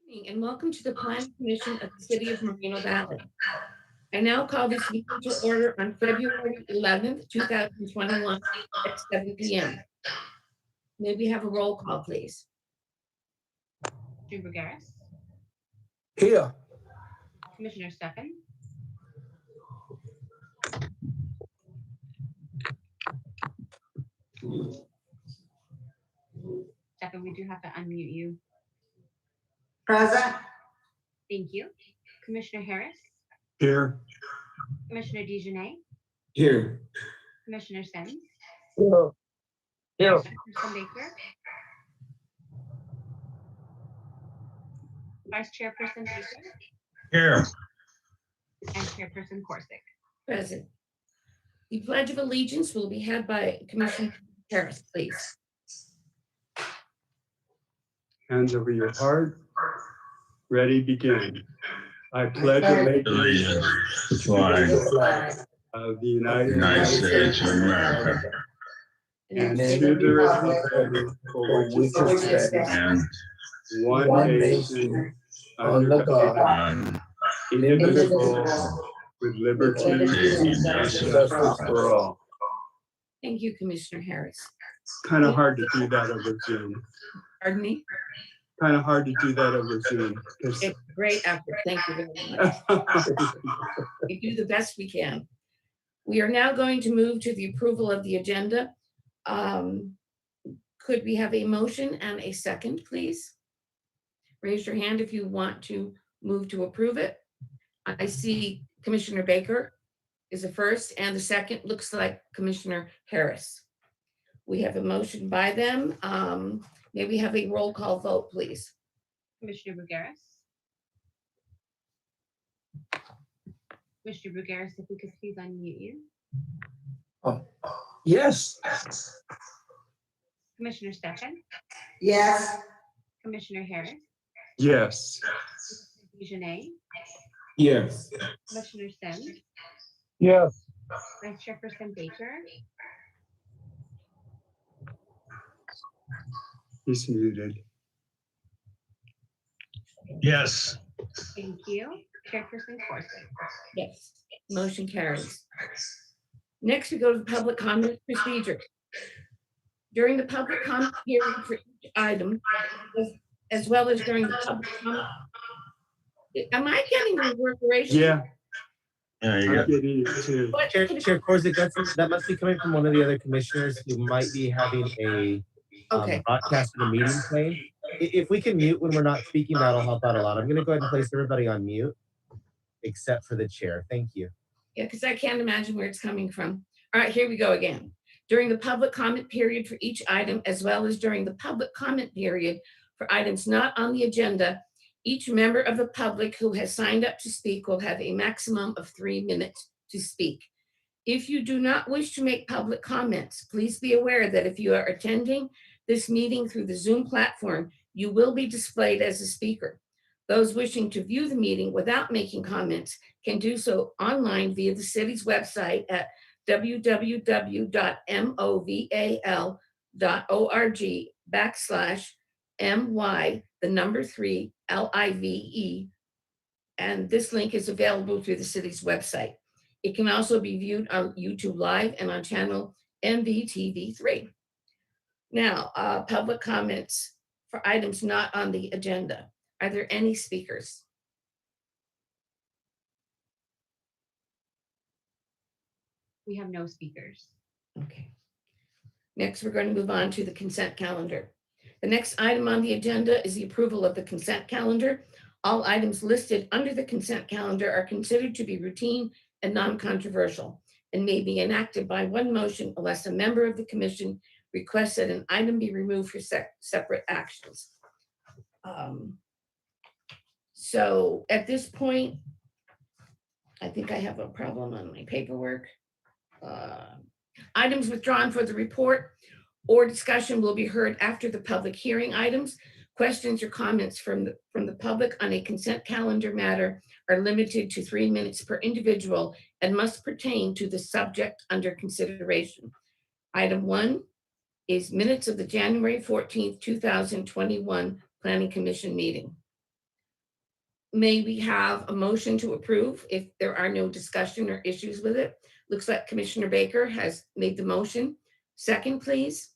Evening and welcome to the Planning Commission of the City of Moreno Valley. I now call this meeting to order on February 11th, 2021 at 7 p.m. May we have a roll call, please? Commissioner Garris, Here. Commissioner Stefan, Stefan, we do have to unmute you. Present. Thank you. Commissioner Harris, Here. Commissioner DeJournette, Here. Commissioner Sims, Here. Chairperson Baker, Vice Chairperson Baker, Here. and Chairperson Corsick. Present. The Pledge of Allegiance will be had by Commissioner Harris, please. Hands over your heart. Ready, begin. I pledge allegiance The flag of the United United States States of America and to the republic for which it stands, and one nation, under God, on indivisible, with liberty and justice for all. Thank you, Commissioner Harris. Kind of hard to do that over Zoom. Pardon me? Kind of hard to do that over Zoom. It's a great effort. Thank you very much. We do the best we can. We are now going to move to the approval of the agenda. Could we have a motion and a second, please? Raise your hand if you want to move to approve it. I see Commissioner Baker is the first, and the second looks like Commissioner Harris. We have a motion by them. May we have a roll call vote, please? Commissioner Garris, Commissioner Garris, if we could please unmute you. Yes. Commissioner Stefan, Yes. Commissioner Harris, Yes. Commissioner DeJournette, Yes. Commissioner Sims, Yes. Vice Chairperson Baker, He's muted. Yes. thank you. Chairperson Corsick. Yes, motion carries. Next, we go to the public comment procedure. During the public comment period for each item, as well as during the public comment. Am I getting the reverberation? Yeah, Yeah, you I'm got getting it too. What- Chair Korzik, that must be coming from one of the other commissioners who might be having a Okay, broadcast of the meeting playing. If we can mute when we're not speaking, that'll help out a lot. I'm gonna go ahead and place everybody on mute, except for the chair. Thank you. yeah, because I can't imagine where it's coming from. All right, here we go again. During the public comment period for each item, as well as during the public comment period for items not on the agenda, each member of the public who has signed up to speak will have a maximum of 3 minutes to speak. If you do not wish to make public comments, please be aware that if you are attending this meeting through the Zoom platform, you will be displayed as a speaker. Those wishing to view the meeting without making comments can do so online via the city's website at www.moval.org/MY3LIVE. And this link is available through the city's website. It can also be viewed on YouTube Live and on channel MVTV3. Now, public comments for items not on the agenda. Are there any speakers? We have no speakers. Okay. Next, we're going to move on to the consent calendar. The next item on the agenda is the approval of the consent calendar. All items listed under the consent calendar are considered to be routine and non-controversial and may be enacted by one motion unless a member of the commission requests that an item be removed for separate actions. So at this point, I think I have a problem on my paperwork. Items withdrawn for the report or discussion will be heard after the public hearing items. Questions or comments from the public on a consent calendar matter are limited to 3 minutes per individual and must pertain to the subject under consideration. Item 1 is minutes of the January 14th, 2021 Planning Commission meeting. May we have a motion to approve if there are no discussion or issues with it? Looks like Commissioner Baker has made the motion. Second, please.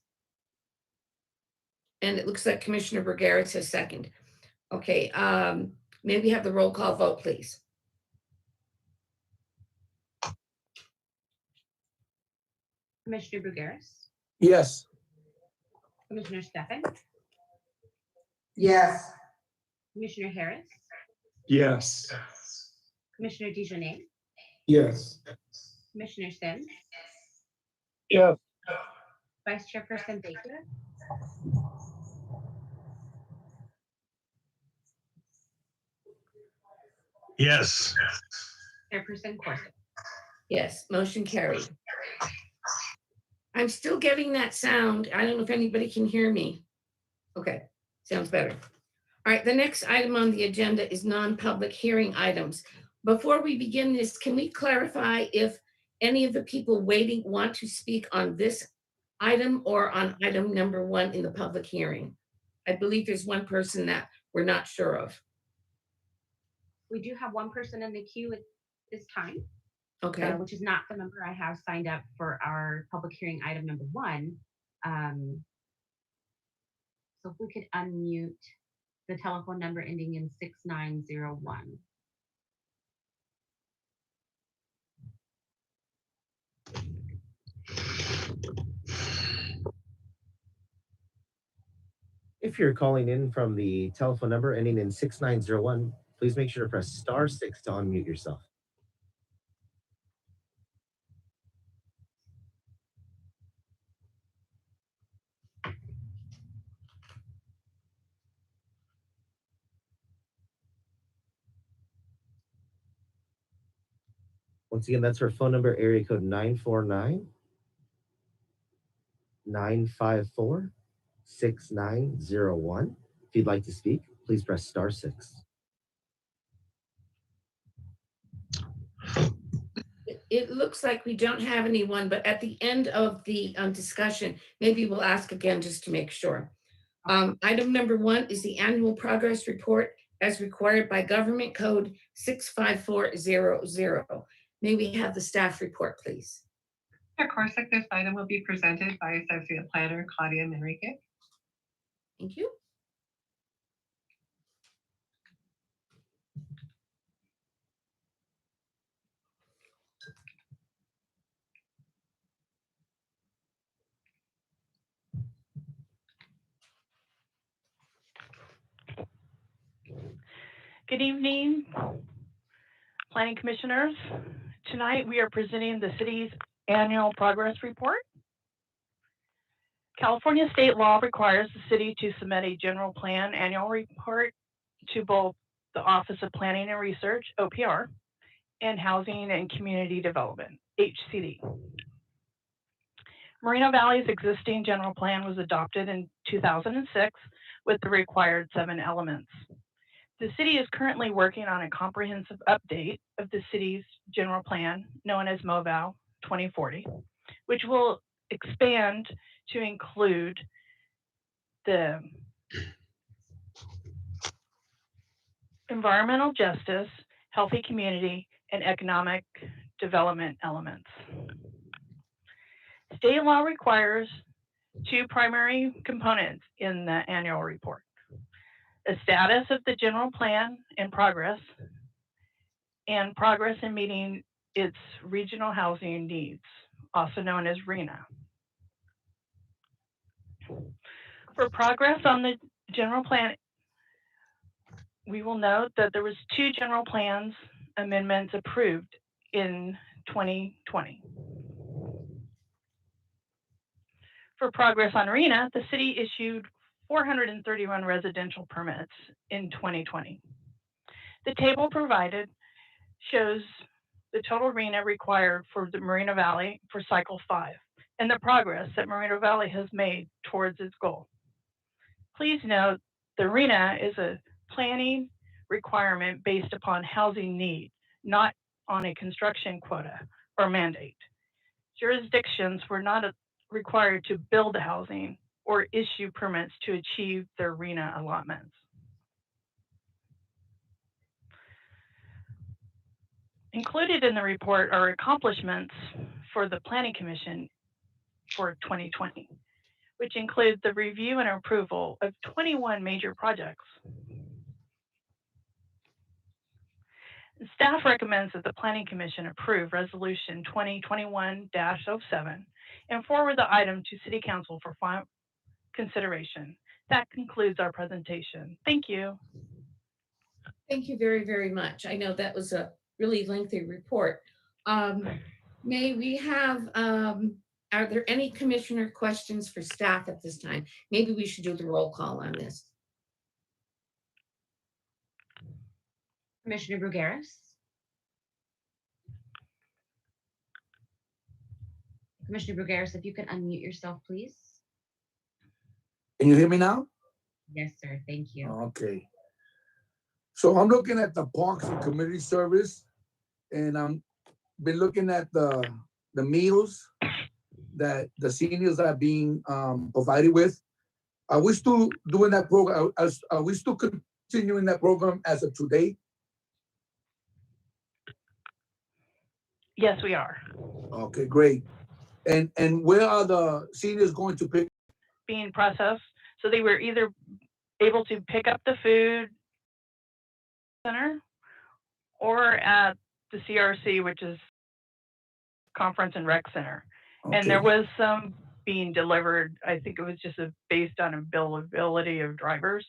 And it looks like Commissioner Bergeris has second. Okay, may we have the roll call vote, please? Commissioner Bergeris, Yes. Commissioner Stefan, Yes. Commissioner Harris, Yes. Commissioner Dijonay, Yes. Commissioner Sims, Yes. Vice Chairperson Baker, Yes. Chairperson Corsick. Yes, motion carried. I'm still getting that sound. I don't know if anybody can hear me. Okay, sounds better. All right, the next item on the agenda is non-public hearing items. Before we begin this, can we clarify if any of the people waiting want to speak on this item or on item number 1 in the public hearing? I believe there's one person that we're not sure of. We do have one person in the queue at this time, Okay, which is not the number I have signed up for our public hearing item number 1. So if we could unmute the telephone number ending in 6901. If you're calling in from the telephone number ending in 6901, please make sure to press *6 to unmute yourself. Once again, that's our phone number, area code 949-954-6901. If you'd like to speak, please press *6. it looks like we don't have anyone, but at the end of the discussion, maybe we'll ask again just to make sure. Item number 1 is the annual progress report as required by Government Code 65400. May we have the staff report, please? Chair Corsick, this item will be presented by Associate Planner Claudia Manrique. Thank you. Good evening, Planning Commissioners. Tonight we are presenting the city's annual progress report. California state law requires the city to submit a general plan annual report to both the Office of Planning and Research, OPR, and Housing and Community Development, HCD. Moreno Valley's existing general plan was adopted in 2006 with the required 7 elements. The city is currently working on a comprehensive update of the city's general plan, known as MOVAL 2040, which will expand to include the environmental justice, healthy community, and economic development elements. State law requires 2 primary components in the annual report: a status of the general plan in progress, and progress in meeting its regional housing needs, also known as RHNA. For progress on the general plan, we will note that there was 2 general plans amendments approved in 2020. For progress on RHNA, the city issued 431 residential permits in 2020. The table provided shows the total RHNA required for the Moreno Valley for cycle 5 and the progress that Moreno Valley has made towards its goal. Please note the RHNA is a planning requirement based upon housing need, not on a construction quota or mandate. Jurisdictions were not required to build the housing or issue permits to achieve their RHNA allotments. Included in the report are accomplishments for the Planning Commission for 2020, which include the review and approval of 21 major projects. Staff recommends that the Planning Commission approve Resolution 2021-07 and forward the item to City Council for final consideration. That concludes our presentation. Thank you. Thank you very, very much. I know that was a really lengthy report. May we have, are there any commissioner questions for staff at this time? Maybe we should do the roll call on this. Commissioner Brugaris. Commissioner Brugaris, if you can unmute yourself, please. Can you hear me now? Yes, sir. Thank you. Okay. So I'm looking at the Parks and Community Service, and I'm been looking at the meals that the seniors are being provided with. Are we still doing that program? Are we still continuing that program as of today? Yes, we are. Okay, great. And where are the seniors going to pick? Being processed. So they were either able to pick up the food center or at the CRC, which is Conference and Rec Center. Okay. And there was some being delivered. I think it was just based on availability of drivers.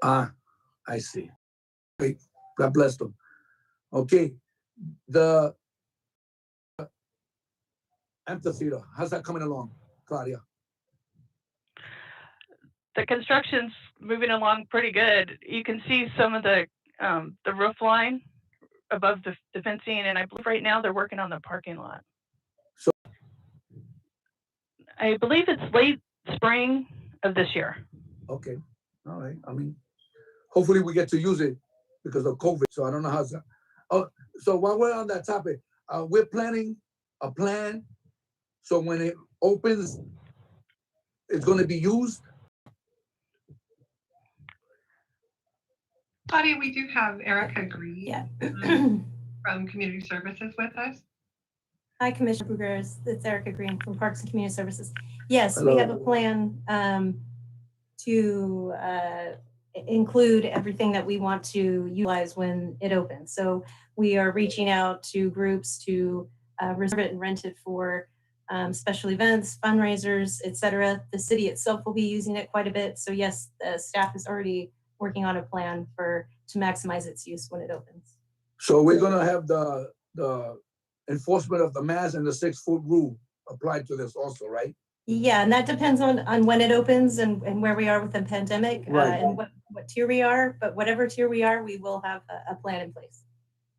Ah, I see. Great. God bless them. Okay. The amphitheater, how's that coming along, Claudia? The construction's moving along pretty good. You can see some of the roof line above the fencing, and I believe right now they're working on the parking lot. So I believe it's late spring of this year. okay, all right. I mean, hopefully we get to use it because of COVID. So I don't know how's that. Oh, so while we're on that topic, we're planning a plan. So when it opens, it's going to be used. Claudia, we do have Erica Green Yeah. from Community Services with us. Hi, Commissioner Brugaris. It's Erica Green from Parks and Community Services. Yes, Hello. we have a plan to include everything that we want to utilize when it opens. So we are reaching out to groups to reserve it and rent it for special events, fundraisers, etc. The city itself will be using it quite a bit. So yes, the staff is already working on a plan to maximize its use when it opens. So we're going to have the enforcement of the mask and the 6-foot rule applied to this also, right? Yeah, and that depends on when it opens and where we are with the pandemic, Right. and what tier we are. But whatever tier we are, we will have a plan in place.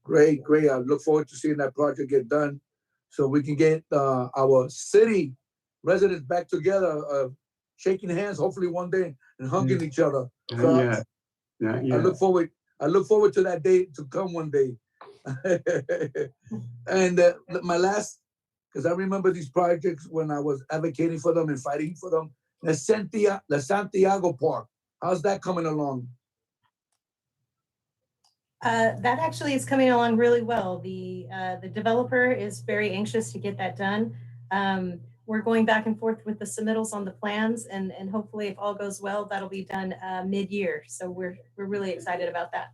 Great, great. I look forward to seeing that project get done so we can get our city residents back together, shaking hands, hopefully one day, and hugging each other. So I look forward to that day to come one day. And my last, because I remember these projects when I was advocating for them and fighting for them. The Santiago Park, how's that coming along? That actually is coming along really well. The developer is very anxious to get that done. We're going back and forth with the submittals on the plans, and hopefully, if all goes well, that'll be done mid-year. So we're really excited about that.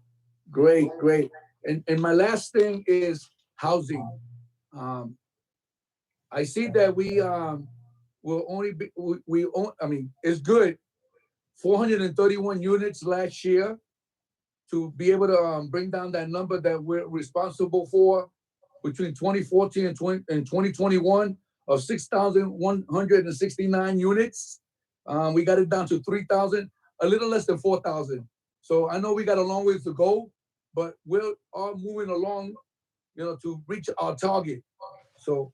Great, great. And my last thing is housing. I see that we will only be, I mean, it's good. 431 units last year to be able to bring down that number that we're responsible for between 2014 and 2021 of 6,169 units. We got it down to 3,000, a little less than 4,000. So I know we got a long ways to go, but we're all moving along, to reach our target. So,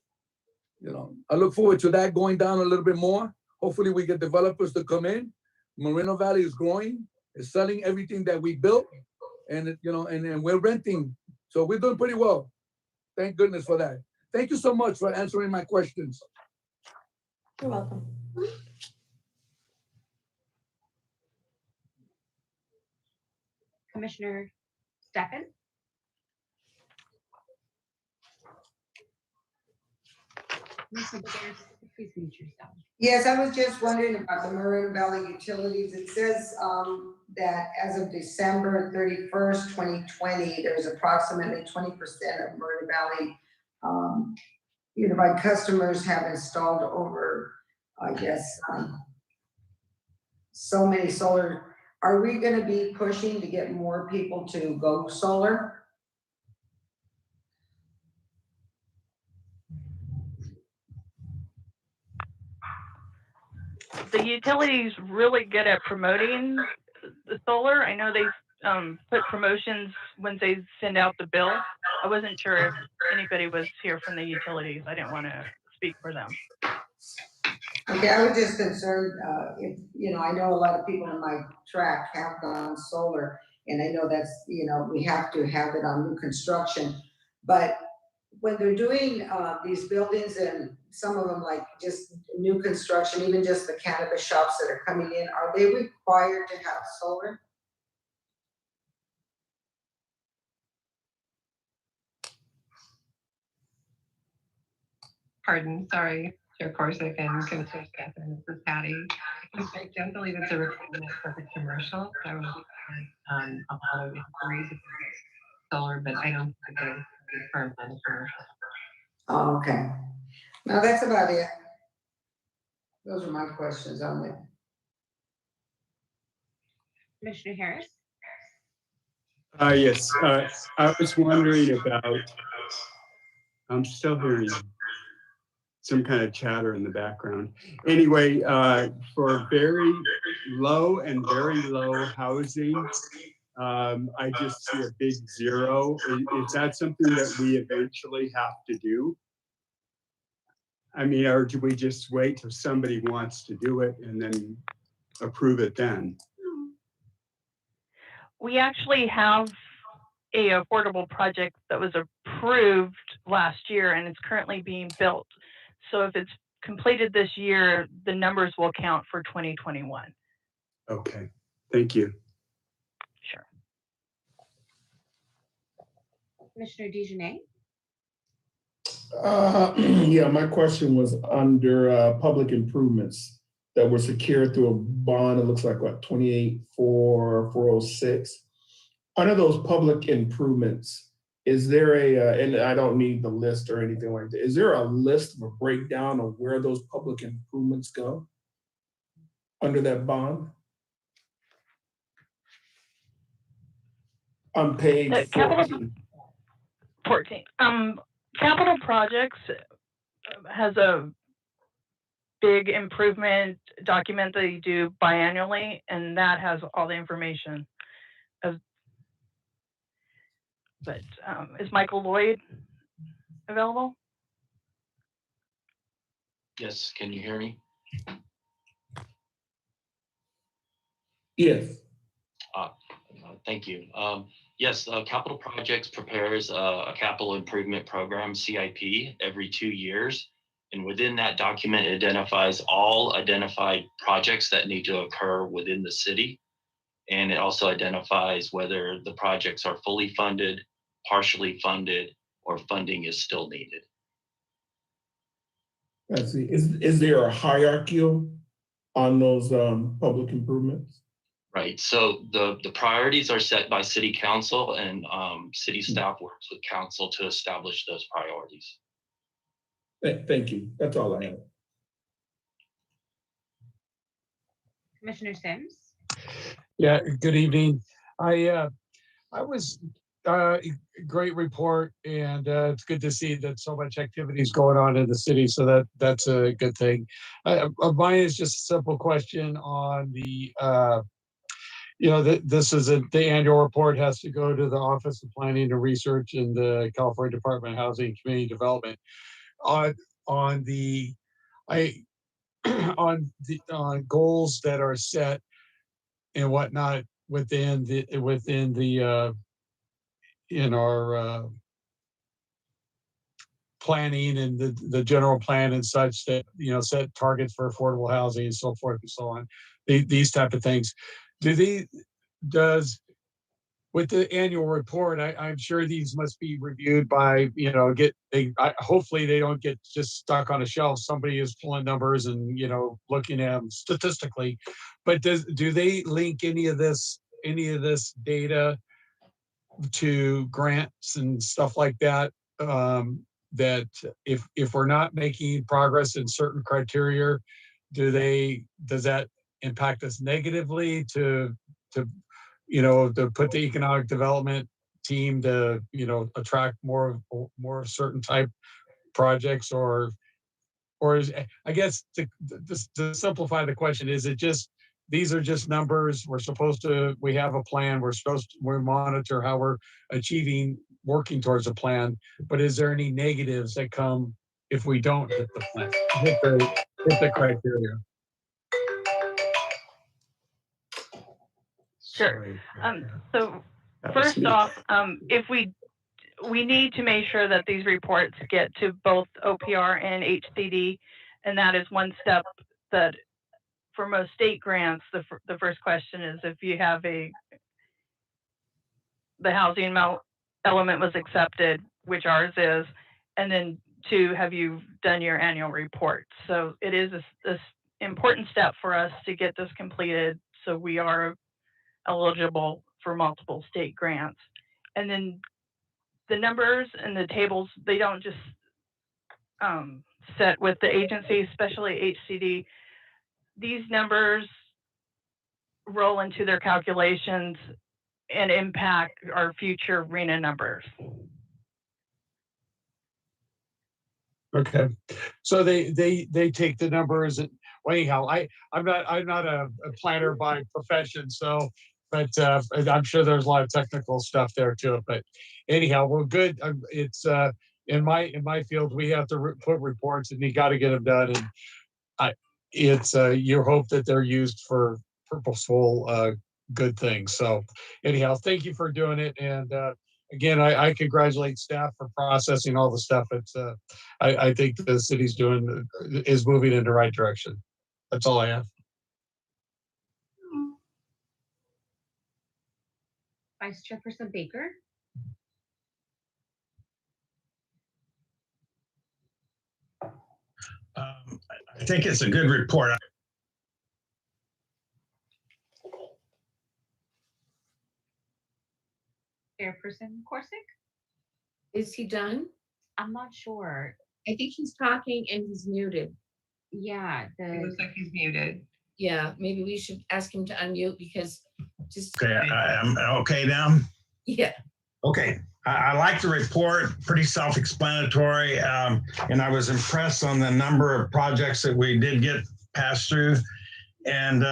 I look forward to that going down a little bit more. Hopefully we get developers to come in. Moreno Valley is growing, is selling everything that we built, and and we're renting. So we're doing pretty well. Thank goodness for that. Thank you so much for answering my questions. You're welcome. Commissioner Steffen? Commissioner Bears, please mute yourself. Yes, I was just wondering about the Marin Valley Utilities. It says that as of December 31st, 2020, there's approximately 20% of Marin Valley unified customers have installed over, I guess, so many solar. Are we going to be pushing to get more people to go solar? The utility's really good at promoting the solar. I know they put promotions when they send out the bill. I wasn't sure if anybody was here from the utilities. I didn't want to speak for them. Okay, I was just concerned, if, I know a lot of people in my track have gone solar, and I know that's, we have to have it on new construction, but when they're doing these buildings, and some of them like just new construction, even just the cannabis shops that are coming in, are they required to have solar? Pardon, sorry, Chair Corsick and Commissioner Stanton, this is Patty. I don't believe it's a requirement for the commercial. So I would a lot of inquiries if it's solar, but I don't think it's confirmed on the commercial. Oh, okay. Now that's about it. Those are my questions on it. Commissioner Harris? Yes, I was wondering about, I'm still hearing some kind of chatter in the background. Anyway, for very low and very low housing, I just see a big zero. Is that something that we eventually have to do? I mean, or do we just wait till somebody wants to do it and then approve it then? We actually have a affordable project that was approved last year and it's currently being built. So if it's completed this year, the numbers will count for 2021. Okay, thank you. Sure. Commissioner DeJournette? Yeah, my question was under public improvements that were secured through a bond. It looks like what, 28,406. Under those public improvements, is there and I don't need the list or anything like that. Is there a list or a breakdown of where those public improvements go under that bond? On page 14. 14. Capital projects has a big improvement document that you do biannually, and that has all the information. But is Michael Lloyd available? Yes, can you hear me? Yes. Thank you. Yes, Capital Projects prepares a capital improvement program, CIP, every 2 years. And within that document, it identifies all identified projects that need to occur within the city. And it also identifies whether the projects are fully funded, partially funded, or funding is still needed. I see. Is there a hierarchy on those public improvements? Right. So the priorities are set by city council, and city staff works with council to establish those priorities. Thank you. That's all I have. Commissioner Sims? Yeah, good evening. I was great report, and it's good to see that so much activity is going on in the city. So that's a good thing. Mine is just a simple question on the this is the annual report has to go to the Office of Planning and Research in the California Department of Housing and Community Development on goals that are set and whatnot within the in our planning and the general plan and such that set targets for affordable housing and so forth and so on. These type of things. Does with the annual report, I'm sure these must be reviewed by, hopefully they don't get just stuck on a shelf. Somebody is pulling numbers and, looking at them statistically. But do they link any of this data to grants and stuff like that? That if we're not making progress in certain criteria, does that impact us negatively to put the economic development team to, attract more certain type projects, or I guess to simplify the question, is it just, these are just numbers, we have a plan, we monitor how we're working towards a plan, but is there any negatives that come if we don't hit the plan, hit the criteria? Sure. So first off, if we need to make sure that these reports get to both OPR and HCD, and that is one step that for most state grants, the first question is if you have the housing element was accepted, which ours is, and then 2, have you done your annual report? So it is this important step for us to get this completed, so we are eligible for multiple state grants. And then the numbers and the tables, they don't just set with the agency, especially HCD. These numbers roll into their calculations and impact our future RENA numbers. Okay, so they take the numbers and, well, anyhow, I'm not a planner by profession, so, but I'm sure there's a lot of technical stuff there too. But anyhow, well, good. It's in my field, we have to put reports, and you got to get them done, and it's you hope that they're used for purposeful good things. So anyhow, thank you for doing it, and again, I congratulate staff for processing all the stuff. It's I think the city's is moving in the right direction. That's all I have. Vice Chairperson Baker. I think it's a good report. Chairperson Corsick. Is he done? I'm not sure. I think he's talking and he's muted. Yeah. It looks like he's muted. Yeah, maybe we should ask him to unmute because just. Okay, I'm okay now? Yeah. Okay, I like the report, pretty self-explanatory, and I was impressed on the number of projects that we did get passed through. And,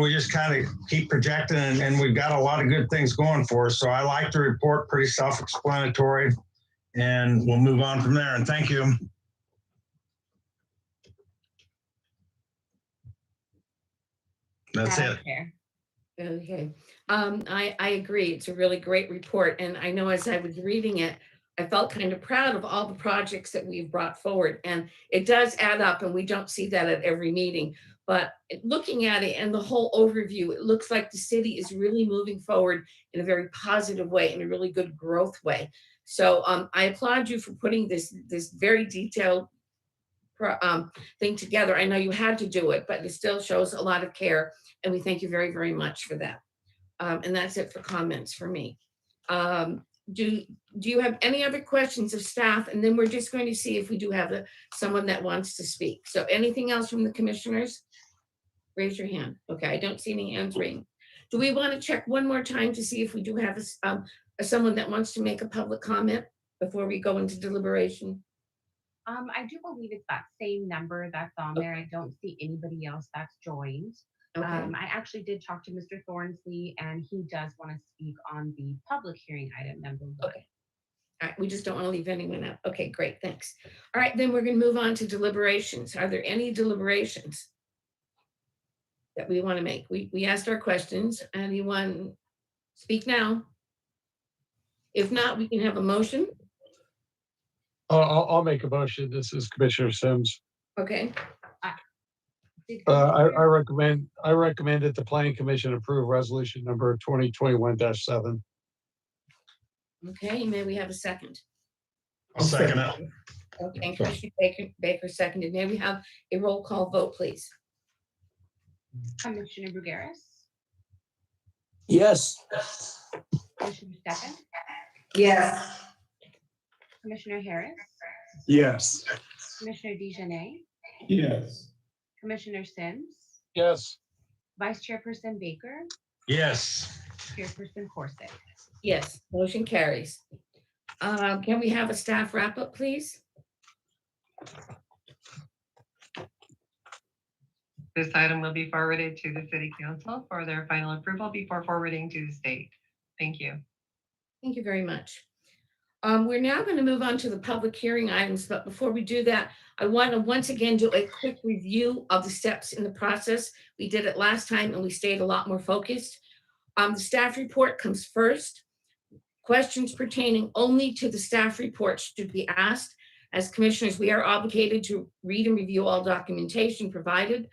we just kind of keep projecting, and we've got a lot of good things going for us. So I like the report, pretty self-explanatory, and we'll move on from there. And thank you. That's it. Okay. I agree. It's a really great report. And I know as I was reading it, I felt kind of proud of all the projects that we've brought forward. And it does add up, and we don't see that at every meeting. But looking at it and the whole overview, it looks like the city is really moving forward in a very positive way, in a really good growth way. So I applaud you for putting this very detailed thing together. I know you had to do it, but it still shows a lot of care. And we thank you very, very much for that. And that's it for comments for me. Do you have any other questions of staff? And then we're just going to see if we do have someone that wants to speak. So anything else from the commissioners? Raise your hand. Okay, I don't see any hands raised. Do we want to check one more time to see if we do have someone that wants to make a public comment before we go into deliberation? I do believe it's that same number that's on there. I don't see anybody else that's joined. Okay. I actually did talk to Mr. Thornsley, and he does want to speak on the public hearing item number 1. Okay. All right, we just don't want to leave anyone out. Okay, great, thanks. All right, then we're going to move on to deliberations. Are there any deliberations that we want to make? We asked our questions. Anyone speak now? If not, we can have a motion. I'll make a motion. This is Commissioner Sims. Okay. I recommend that the Planning Commission approve resolution number 2021-7. Okay, may we have a second? I'll second it. Okay, and Commissioner Baker seconded. May we have a roll call vote, please? Commissioner Brugaris, Yes. Commissioner Stefan, Yes. Commissioner Harris, Yes. Commissioner DeJarnay, Yes. Commissioner Sims, Yes. Vice Chairperson Baker, Yes. Chairperson Corsick. Yes, motion carries. Can we have a staff wrap up, please? This item will be forwarded to the City Council for their final approval before forwarding to the state. Thank you. Thank you very much. We're now going to move on to the public hearing items, but before we do that, I want to once again do a quick review of the steps in the process. We did it last time and we stayed a lot more focused. The staff report comes first. Questions pertaining only to the staff report should be asked. As commissioners, we are obligated to read and review all documentation provided.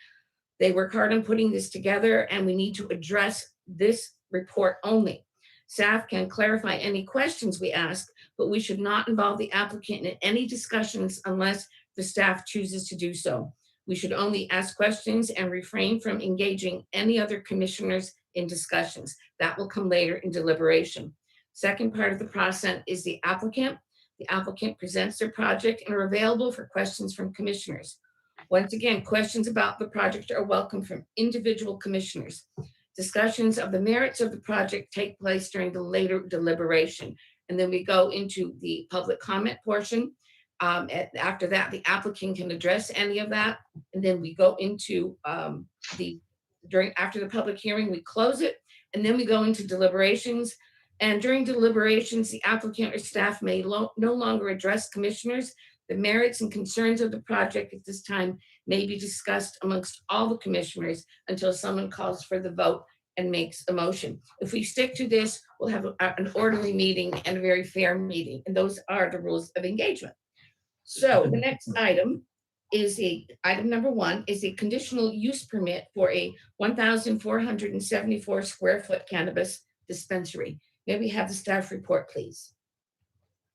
They work hard on putting this together and we need to address this report only. Staff can clarify any questions we ask, but we should not involve the applicant in any discussions unless the staff chooses to do so. We should only ask questions and refrain from engaging any other commissioners in discussions. That will come later in deliberation. Second part of the process is the applicant. The applicant presents their project and are available for questions from commissioners. Once again, questions about the project are welcome from individual commissioners. Discussions of the merits of the project take place during the later deliberation. And then we go into the public comment portion. After that, the applicant can address any of that. And then we go into after the public hearing, we close it. And then we go into deliberations. And during deliberations, the applicant or staff may no longer address commissioners. The merits and concerns of the project at this time may be discussed amongst all the commissioners until someone calls for the vote and makes a motion. If we stick to this, we'll have an orderly meeting and a very fair meeting. And those are the rules of engagement. So the next item is item number 1 is a conditional use permit for a 1,474 square foot cannabis dispensary. May we have the staff report, please?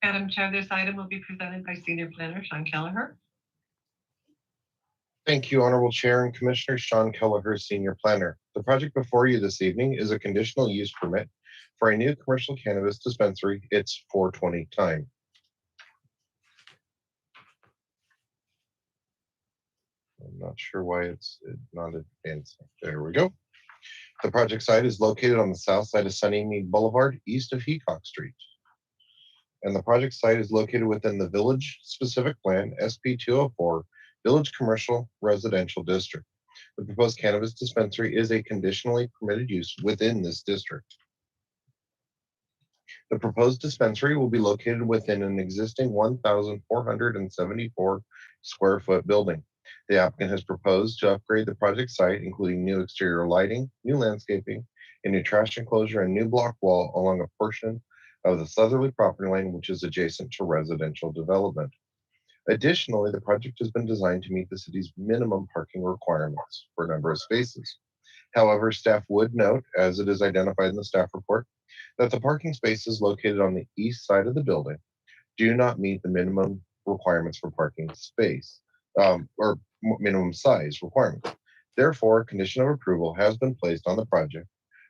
Madam Chair, this item will be presented by Senior Planner Sean Kelleher. Thank you, Honorable Chair and Commissioner. Sean Kelleher, Senior Planner. The project before you this evening is a conditional use permit for a new commercial cannabis dispensary. It's 4:20 time. I'm not sure why it's not advancing. There we go. The project site is located on the south side of Sunnymead Boulevard, east of Heacock Street. And the project site is located within the Village Specific Plan, SP 204, Village Commercial Residential District. The proposed cannabis dispensary is a conditionally permitted use within this district. The proposed dispensary will be located within an existing 1,474 square foot building. The applicant has proposed to upgrade the project site, including new exterior lighting, new landscaping, a new trash enclosure, and new block wall along a portion of the southerly property line, which is adjacent to residential development. Additionally, the project has been designed to meet the city's minimum parking requirements for a number of spaces. However, staff would note, as it is identified in the staff report, that the parking spaces located on the east side of the building do not meet the minimum requirements for parking space, or minimum size requirements. Therefore, a condition of approval has been placed on the project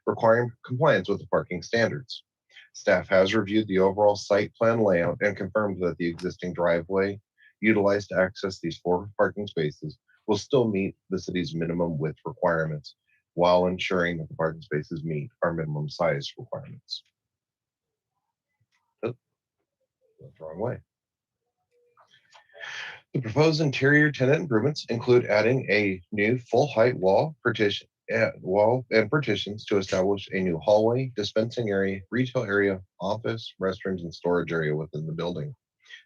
requiring compliance with the parking standards. Staff has reviewed the overall site plan layout and confirmed that the existing driveway utilized to access these 4 parking spaces will still meet the city's minimum width requirements while ensuring that the parking spaces meet our minimum size requirements. Oh, that's the wrong way. The proposed interior tenant improvements include adding a new full-height wall and partitions to establish a new hallway, dispensing area, retail area, office, restrooms, and storage area within the building.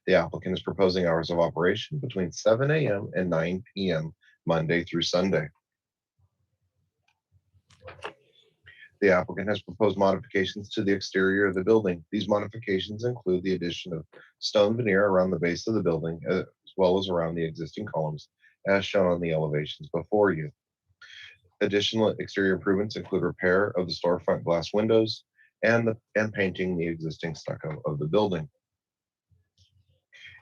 The applicant is proposing hours of operation between 7 a.m. and 9 p.m. Monday through Sunday. The applicant has proposed modifications to the exterior of the building. These modifications include the addition of stone veneer around the base of the building, as well as around the existing columns, as shown on the elevations before you. Additional exterior improvements include repair of the storefront glass windows and painting the existing stucco of the building.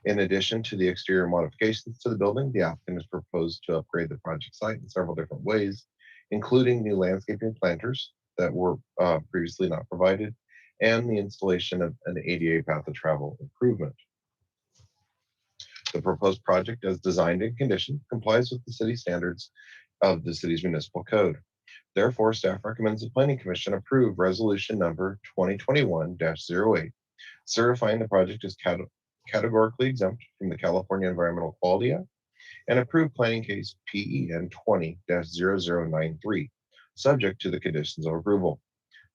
In addition to the exterior modifications to the building, the applicant has proposed to upgrade the project site in several different ways, including new landscaping planters that were previously not provided, and the installation of an ADA path of travel improvement. The proposed project, as designed and conditioned, complies with the city standards of the city's municipal code. Therefore, staff recommends the Planning Commission approve resolution number 2021-08, certifying the project as categorically exempt from the California Environmental Quality Act, and approve planning case PEN 20-0093, subject to the conditions of approval.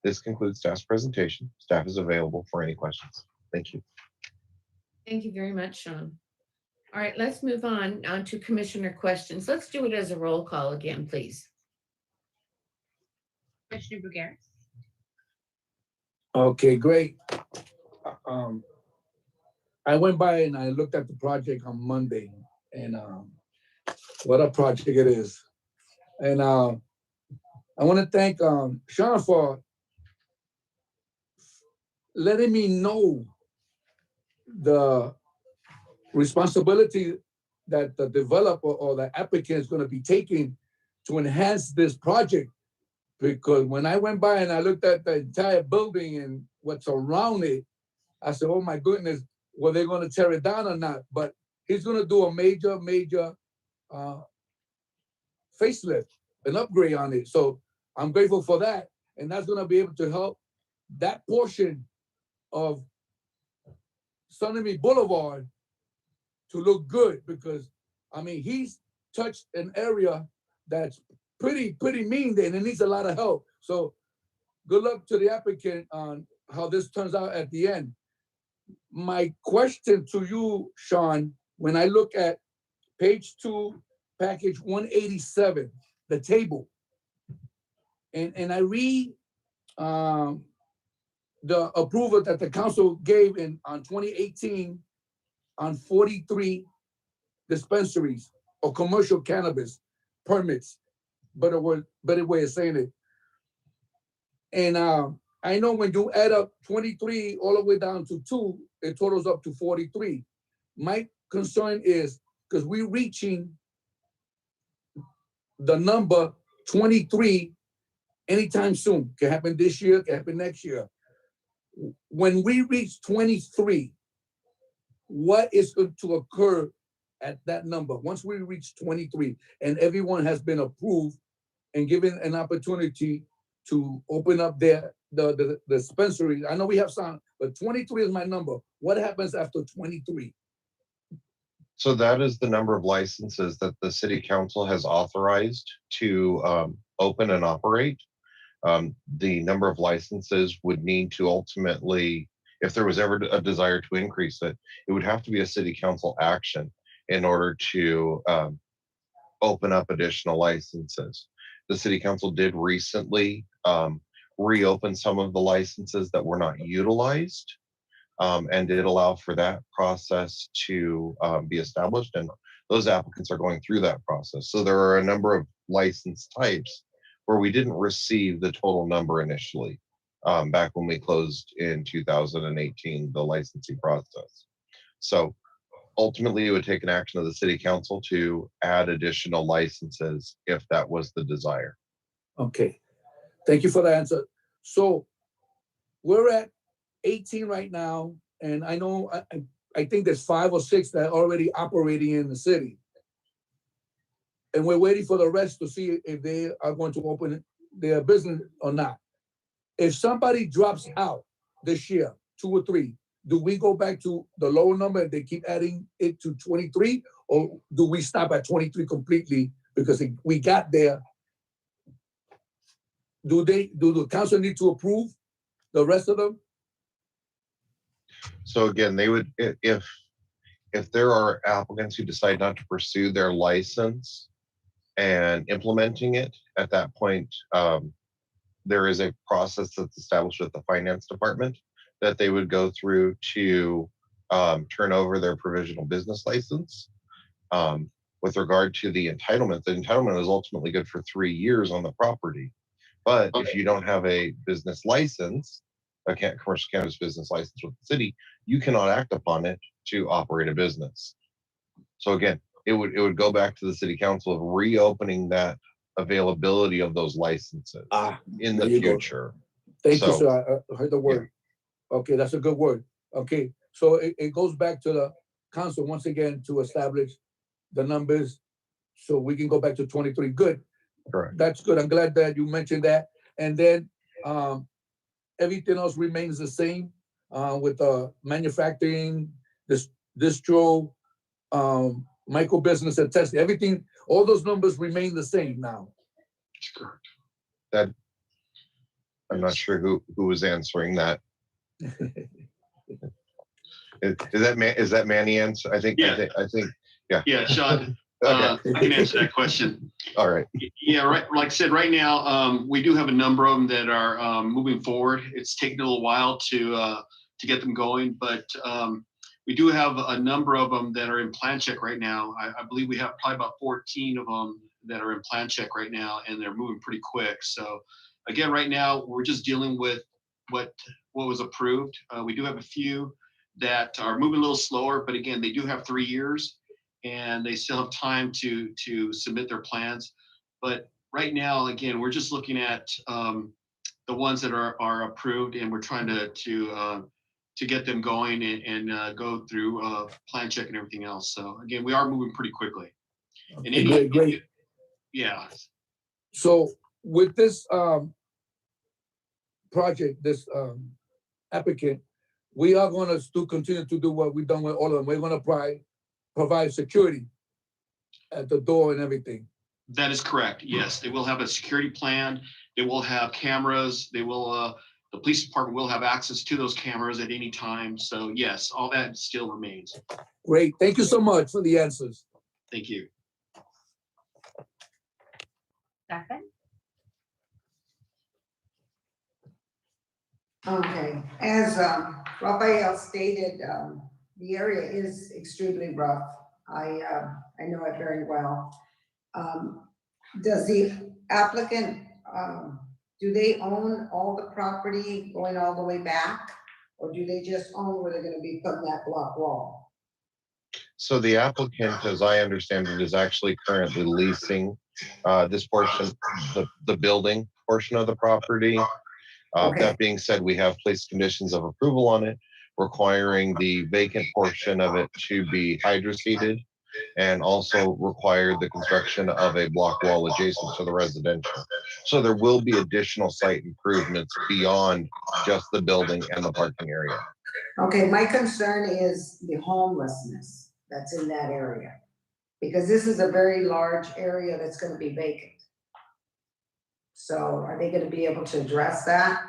This concludes staff's presentation. Staff is available for any questions. Thank you. Thank you very much, Sean. All right, let's move on to commissioner questions. Let's do it as a roll call again, please. Commissioner Bruguera? Okay, great. I went by and I looked at the project on Monday, and what a project it is. And I want to thank Sean for letting me know the responsibility that the developer or the applicant is going to be taking to enhance this project. Because when I went by and I looked at the entire building and what's around it, I said, oh my goodness, were they going to tear it down or not? But he's going to do a major facelift, an upgrade on it. So I'm grateful for that. And that's going to be able to help that portion of Sunny Boulevard to look good, because I mean, he's touched an area that's pretty mean there, and it needs a lot of help. So good luck to the applicant on how this turns out at the end. My question to you, Sean, when I look at page 2, package 187, the table, and I read the approval that the council gave on 2018 on 43 dispensaries or commercial cannabis permits, better way of saying it. And I know when you add up 23 all the way down to 2, it totals up to 43. My concern is, because we're reaching the number 23 anytime soon. Can happen this year, can happen next year. When we reach 23, what is going to occur at that number? Once we reach 23 and everyone has been approved and given an opportunity to open up the dispensary. I know we have some, but 23 is my number. What happens after 23? So that is the number of licenses that the city council has authorized to open and operate. The number of licenses would need to ultimately, if there was ever a desire to increase it, it would have to be a city council action in order to open up additional licenses. The city council did recently reopen some of the licenses that were not utilized, and did allow for that process to be established, and those applicants are going through that process. So there are a number of license types where we didn't receive the total number initially, back when we closed in 2018, the licensing process. So ultimately it would take an action of the city council to add additional licenses if that was the desire. Okay, thank you for the answer. So we're at 18 right now, and I know, I think there's 5 or 6 that are already operating in the city. And we're waiting for the rest to see if they are going to open their business or not. If somebody drops out this year, 2 or 3, do we go back to the lower number and they keep adding it to 23? Or do we stop at 23 completely because we got there? Do the council need to approve the rest of them? So again, they would, if there are applicants who decide not to pursue their license and implementing it, at that point, there is a process that's established with the finance department that they would go through to turn over their provisional business license. With regard to the entitlement is ultimately good for 3 years on the property. But if you don't have a business license, commercial cannabis business license with the city, you cannot act upon it to operate a business. So again, it would go back to the city council of reopening that availability of those licenses in the there you go. future. Thank you, So, sir. I heard the word. Okay, that's a good word. Okay, so it goes back to the council once again to establish the numbers so we can go back to 23. Good. Correct. That's good. I'm glad that you mentioned that. And then everything else remains the same with manufacturing, distro, micro business and testing. Everything, all those numbers remain the same now. That I'm not sure who was answering that. Is that Manny answer? I think. Yeah. I think. Yeah. Yeah, Sean. Okay. I can answer that question. All right. Yeah, right. Like I said, right now we do have a number of them that are moving forward. It's taken a little while to get them going, but we do have a number of them that are in plan check right now. I believe we have probably about 14 of them that are in plan check right now, and they're moving pretty quick. So again, right now we're just dealing with what was approved. We do have a few that are moving a little slower, but again, they do have 3 years and they still have time to submit their plans. But right now, again, we're just looking at the ones that are approved, and we're trying to get them going and go through plan check and everything else. So again, we are moving pretty quickly. And Great. Yeah. So with this project, this applicant, we are going to still continue to do what we've done with all of them. We're going to provide security at the door and everything. That is correct. Yes, they will have a security plan. They will have cameras. They will. The police department will have access to those cameras at any time. So yes, all that still remains. Great. Thank you so much for the answers. Thank you. Second. Okay, as Rafael stated, the area is extremely rough. I know it very well. Does the applicant, do they own all the property going all the way back? Or do they just own where they're gonna be putting that block wall? So the applicant, as I understand it, is actually currently leasing this portion, the building portion of the property. Okay. That being said, we have placed conditions of approval on it, requiring the vacant portion of it to be hydro-seeded, and also require the construction of a block wall adjacent to the residential. So there will be additional site improvements beyond just the building and the parking area. Okay, my concern is the homelessness that's in that area. Because this is a very large area that's gonna be vacant. So are they gonna be able to address that?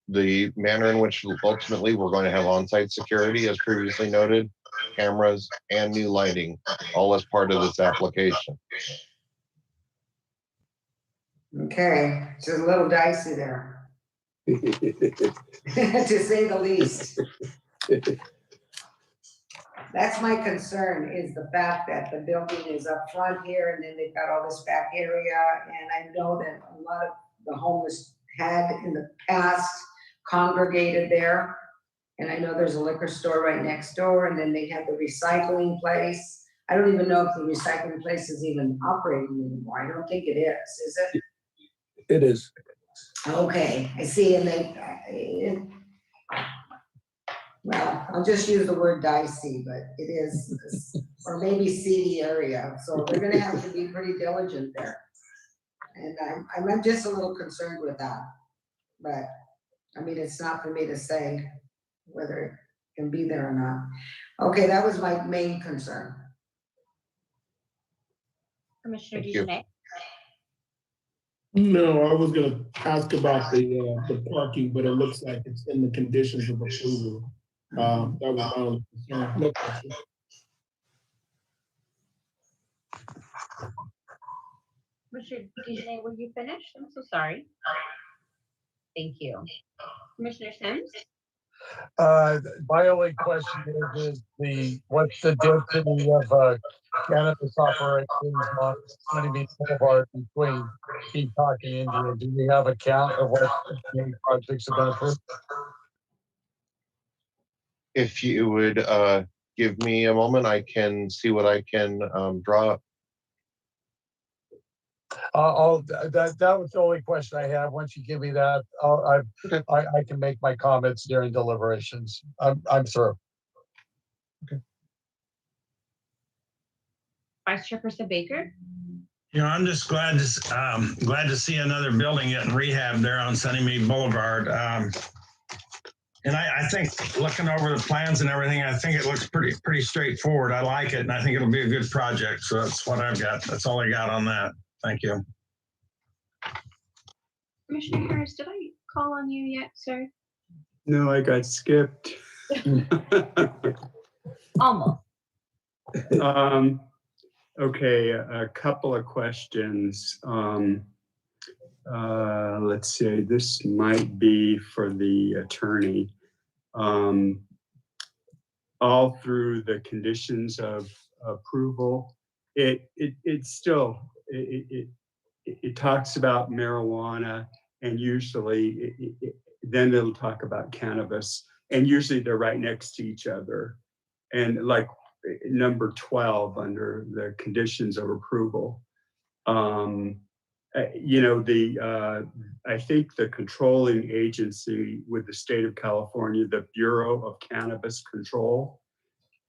The manner in which ultimately we're going to have on-site security, as previously noted, cameras and new lighting, all as part of this application. Okay, it's a little dicey there. To say the least. That's my concern, is the fact that the building is up front here and then they've got all this back area. And I know that a lot of the homeless had in the past congregated there. And I know there's a liquor store right next door, and then they have the recycling place. I don't even know if the recycling place is even operating anymore. I don't think it is it? It is. Okay, I see, and well, I'll just use the word dicey, but it is, or maybe seedy area, so they're gonna have to be pretty diligent there. And I'm just a little concerned with that, but, I mean, it's not for me to say whether it can be there or not. Okay, that was my main concern. Commissioner Thank you. DeJournette? No, I was gonna ask about the parking, but it looks like it's in the conditions of approval. That was my only concern. No question. Commissioner DeJournette, were you finished? I'm so sorry. Thank you. Commissioner Sims? My only question is what's the density of cannabis operations on Sunny Beach Boulevard between Peacock and India? Do we have a count of what many projects have been approved? If you would give me a moment, I can see what I can draw up. That was the only question I have. Once you give me that, I can make my comments during deliberations. I'm through. Vice Chairperson Baker? You know, I'm just glad to see another building getting rehabbed there on Sunnymead Boulevard. And I think looking over the plans and everything, I think it looks pretty straightforward. I like it, and I think it'll be a good project. So that's what I've got. That's all I got on that. Thank you. Commissioner Harris, did I call on you yet, sir? No, I got skipped. Almost. Okay, a couple of questions. Let's see, this might be for the attorney. All through the conditions of approval, it talks about marijuana, and usually then it'll talk about cannabis, and usually they're right next to each other. And like number 12 under the conditions of approval, you know, I think the controlling agency with the state of California, the Bureau of Cannabis Control,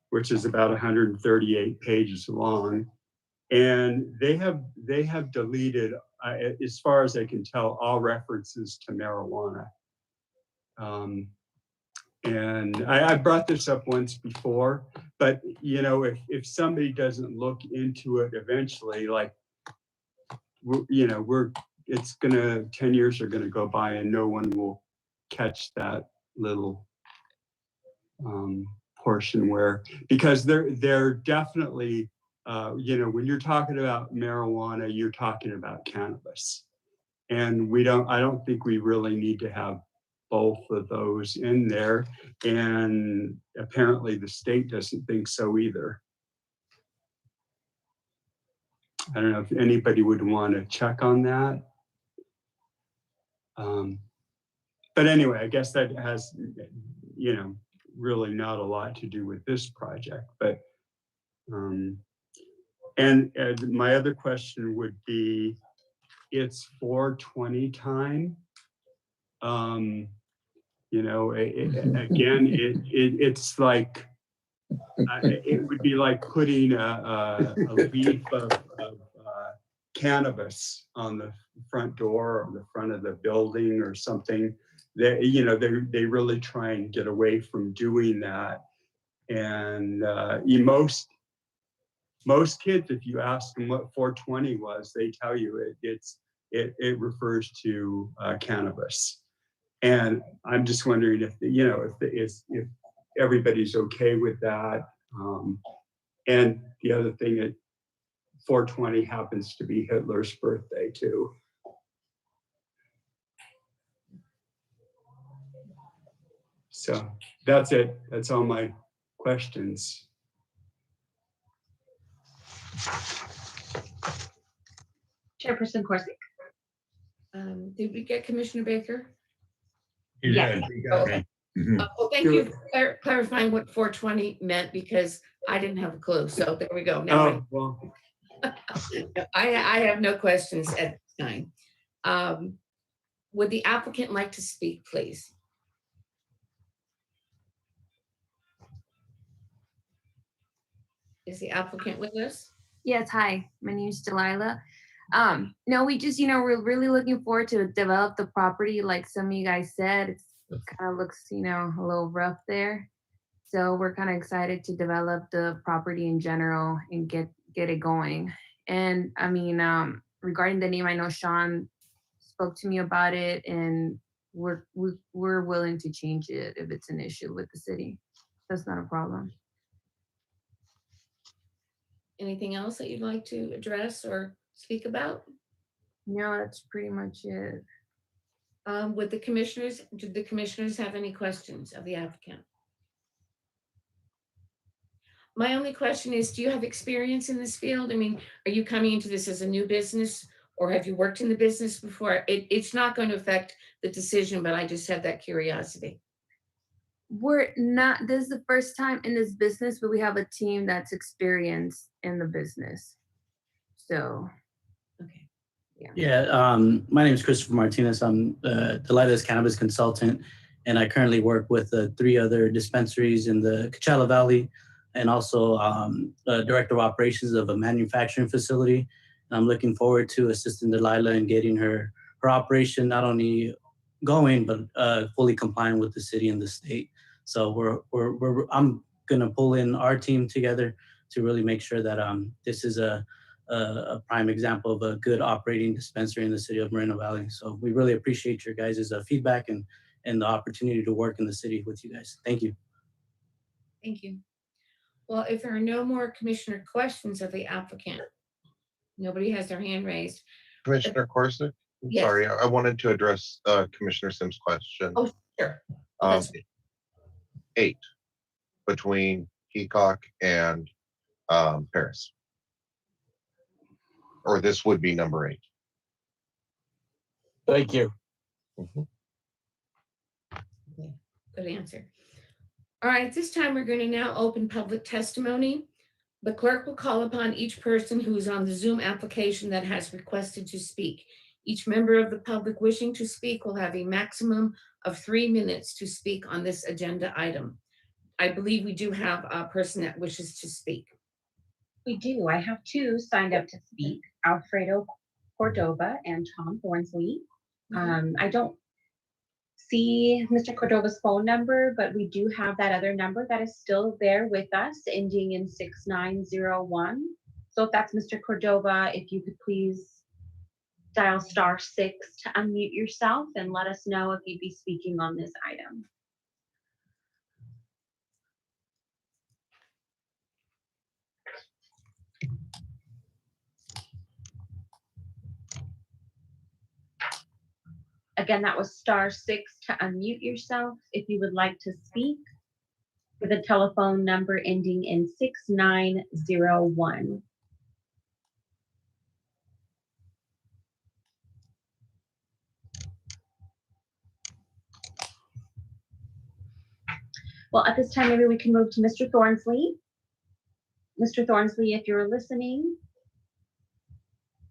which is about 138 pages long, and they have deleted, as far as I can tell, all references to marijuana. And I brought this up once before, but you know, if somebody doesn't look into it eventually, like, you know, 10 years are gonna go by and no one will catch that little portion where, because they're definitely, you know, when you're talking about marijuana, you're talking about cannabis. And I don't think we really need to have both of those in there. And apparently the state doesn't think so either. I don't know if anybody would want to check on that. But anyway, I guess that has, you know, really not a lot to do with this project. But and my other question would be, it's 4:20 time. You know, again, it's like, it would be like putting a leaf of cannabis on the front door or the front of the building or something. You know, they really try and get away from doing that. And most kids, if you ask them what 420 was, they tell you it refers to cannabis. And I'm just wondering if if everybody's okay with that. And the other thing, 420 happens to be Hitler's birthday too. So that's it. That's all my questions. Chairperson Corsick? Did we get Commissioner Baker? You Yes. did. You got me. Mhm. Oh, thank you for clarifying what 420 meant, because I didn't have a clue. So there we go. Now well. I have no questions at this time. Would the applicant like to speak, please? Is the applicant with us? Yes, hi, my name is Delilah. No, we just, we're really looking forward to develop the property. Like some of you guys said, it kind of looks, a little rough there. So we're kind of excited to develop the property in general and get it going. And I mean, regarding the name, I know Sean spoke to me about it, and we're willing to change it if it's an issue with the city. That's not a problem. Anything else that you'd like to address or speak about? No, that's pretty much it. Did the commissioners have any questions of the applicant? My only question is, do you have experience in this field? I mean, are you coming into this as a new business, or have you worked in the business before? It's not going to affect the decision, but I just had that curiosity. We're not, this is the first time in this business, but we have a team that's experienced in the business. So, okay. Yeah, my name is Christopher Martinez. I'm Delilah's cannabis consultant, and I currently work with 3 other dispensaries in the Coachella Valley, and also director of operations of a manufacturing facility. And I'm looking forward to assisting Delilah in getting her operation not only going, but fully compliant with the city and the state. So I'm gonna pull in our team together to really make sure that this is a prime example of a good operating dispensary in the city of Moreno Valley. So we really appreciate your guys' feedback and the opportunity to work in the city with you guys. Thank you. Thank you. Well, if there are no more commissioner questions of the applicant, nobody has their hand raised. Commissioner Corsick? Yes. Sorry, I wanted to address Commissioner Sims' question. Oh, sure. 8 between Peacock and Paris. Or this would be number 8. Thank you. Mhm. Okay, good answer. All right, at this time, we're going to now open public testimony. The clerk will call upon each person who is on the Zoom application that has requested to speak. Each member of the public wishing to speak will have a maximum of 3 minutes to speak on this agenda item. I believe we do have a person that wishes to speak. We do. I have 2 signed up to speak, Alfredo Cordova and Tom Thornsley. I don't see Mr. Cordova's phone number, but we do have that other number that is still there with us, ending in 6901. So if that's Mr. Cordova, if you could please dial *6 to unmute yourself and let us know if you'd be speaking on this item. Again, that was *6 to unmute yourself if you would like to speak, with a telephone number ending in 6901. Well, at this time, maybe we can move to Mr. Thornsley. Mr. Thornsley, if you're listening,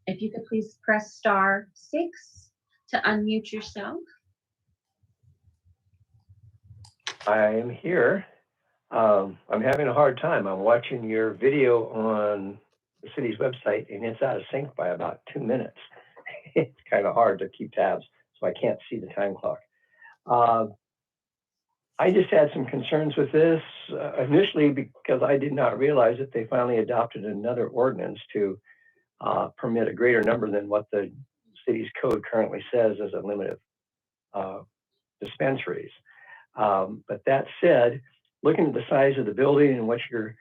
if you could please press *6 to unmute yourself. I am here. I'm having a hard time. I'm watching your video on the city's website, and it's out of sync by about 2 minutes. It's kind of hard to keep tabs, so I can't see the time clock. I just had some concerns with this initially because I did not realize that they finally adopted another ordinance to permit a greater number than what the city's code currently says as a limit of dispensaries. But that said, looking at the size of the building and what your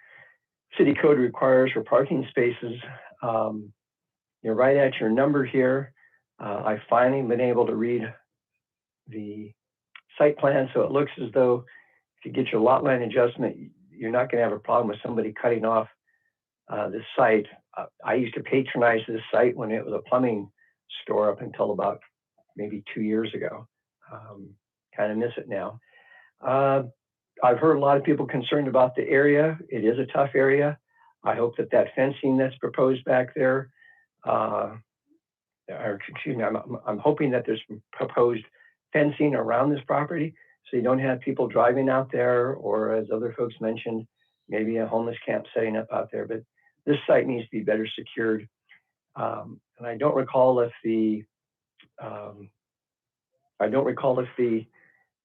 city code requires for parking spaces, you're right at your number here. I've finally been able to read the site plan, so it looks as though if you get your lot line adjustment, you're not going to have a problem with somebody cutting off this site. I used to patronize this site when it was a plumbing store up until about maybe 2 years ago. Kind of miss it now. I've heard a lot of people concerned about the area. It is a tough area. I hope that that fencing that's proposed back there, or excuse me, I'm hoping that there's proposed fencing around this property so you don't have people driving out there, or as other folks mentioned, maybe a homeless camp setting up out there. But this site needs to be better secured. And I don't recall if the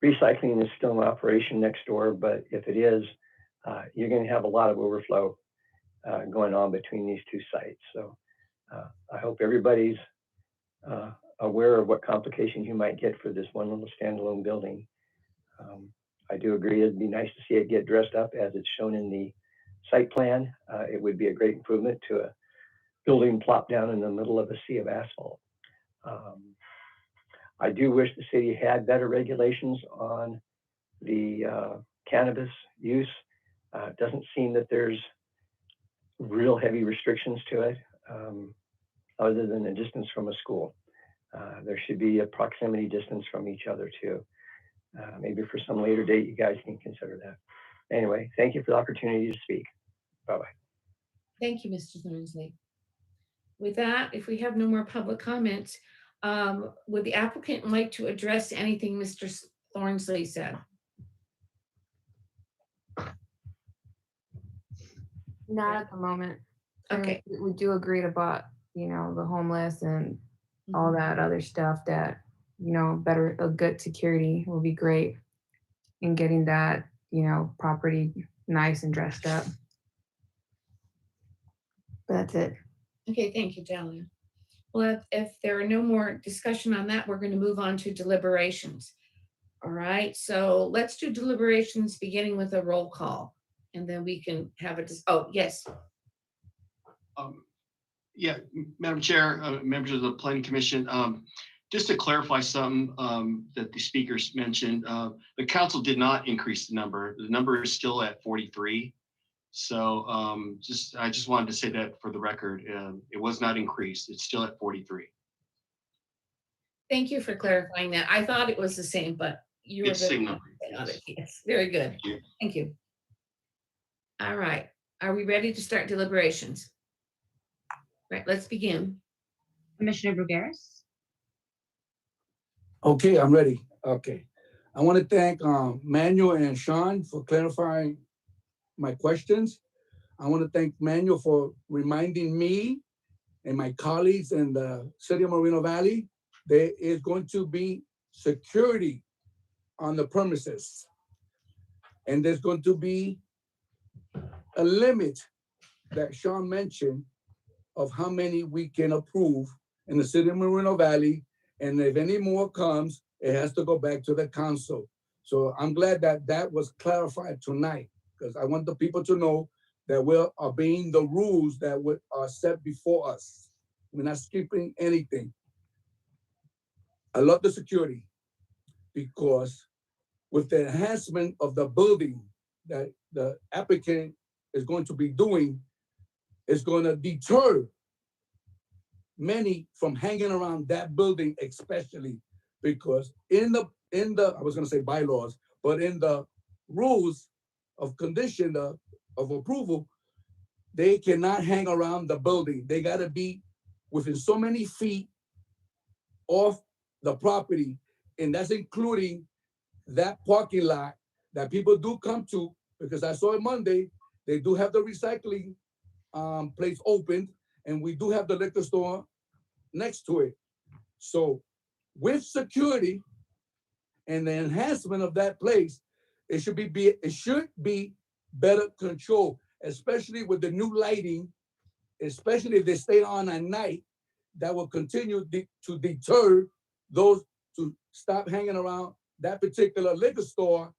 recycling is still in operation next door, but if it is, you're going to have a lot of overflow going on between these 2 sites. So I hope everybody's aware of what complications you might get for this one little standalone building. I do agree it'd be nice to see it get dressed up as it's shown in the site plan. It would be a great improvement to a building plopped down in the middle of a sea of asphalt. I do wish the city had better regulations on the cannabis use. It doesn't seem that there's real heavy restrictions to it, other than a distance from a school. There should be a proximity distance from each other too. Maybe for some later date, you guys can consider that. Anyway, thank you for the opportunity to speak. Bye-bye. Thank you, Mr. Thornsley. With that, if we have no more public comments, would the applicant like to address anything Mr. Thornsley said? Not at the moment. Okay. We do agree about, you know, the homeless and all that other stuff that, you know, better, a good security will be great in getting that, you know, property nice and dressed up. But that's it. Okay, thank you, Dahlia. Well, if there are no more discussion on that, we're going to move on to deliberations. All right, so let's do deliberations beginning with a roll call, and then we can have a, oh, yes. Yeah, Madam Chair, members of the Planning Commission, just to clarify something that the speakers mentioned, the council did not increase the number. The number is still at 43. So I just wanted to say that for the record, it was not increased. It's still at 43. Thank you for clarifying that. I thought it was the same, but you were It's the same number. Yes, very good. Thank you. All right, are we ready to start deliberations? Right, let's begin. Commissioner Brugueras? Okay, I'm ready. Okay. I want to thank Manuel and Sean for clarifying my questions. I want to thank Manuel for reminding me and my colleagues in the city of Moreno Valley, there is going to be security on the premises. And there's going to be a limit that Sean mentioned of how many we can approve in the city of Moreno Valley. And if any more comes, it has to go back to the council. So I'm glad that that was clarified tonight, because I want the people to know that we're obeying the rules that are set before us. We're not skipping anything. I love the security, because with the enhancement of the building that the applicant is going to be doing, it's going to deter many from hanging around that building, especially because in the I was going to say bylaws, but in the rules of condition of approval, they cannot hang around the building. They got to be within so many feet off the property, and that's including that parking lot that people do come to, because I saw it Monday, they do have the recycling place opened, and we do have the liquor store next to it. So with security and the enhancement of that place, it should be better control, especially with the new lighting, especially if they stay on at night, that will continue to deter those to stop hanging around that particular liquor store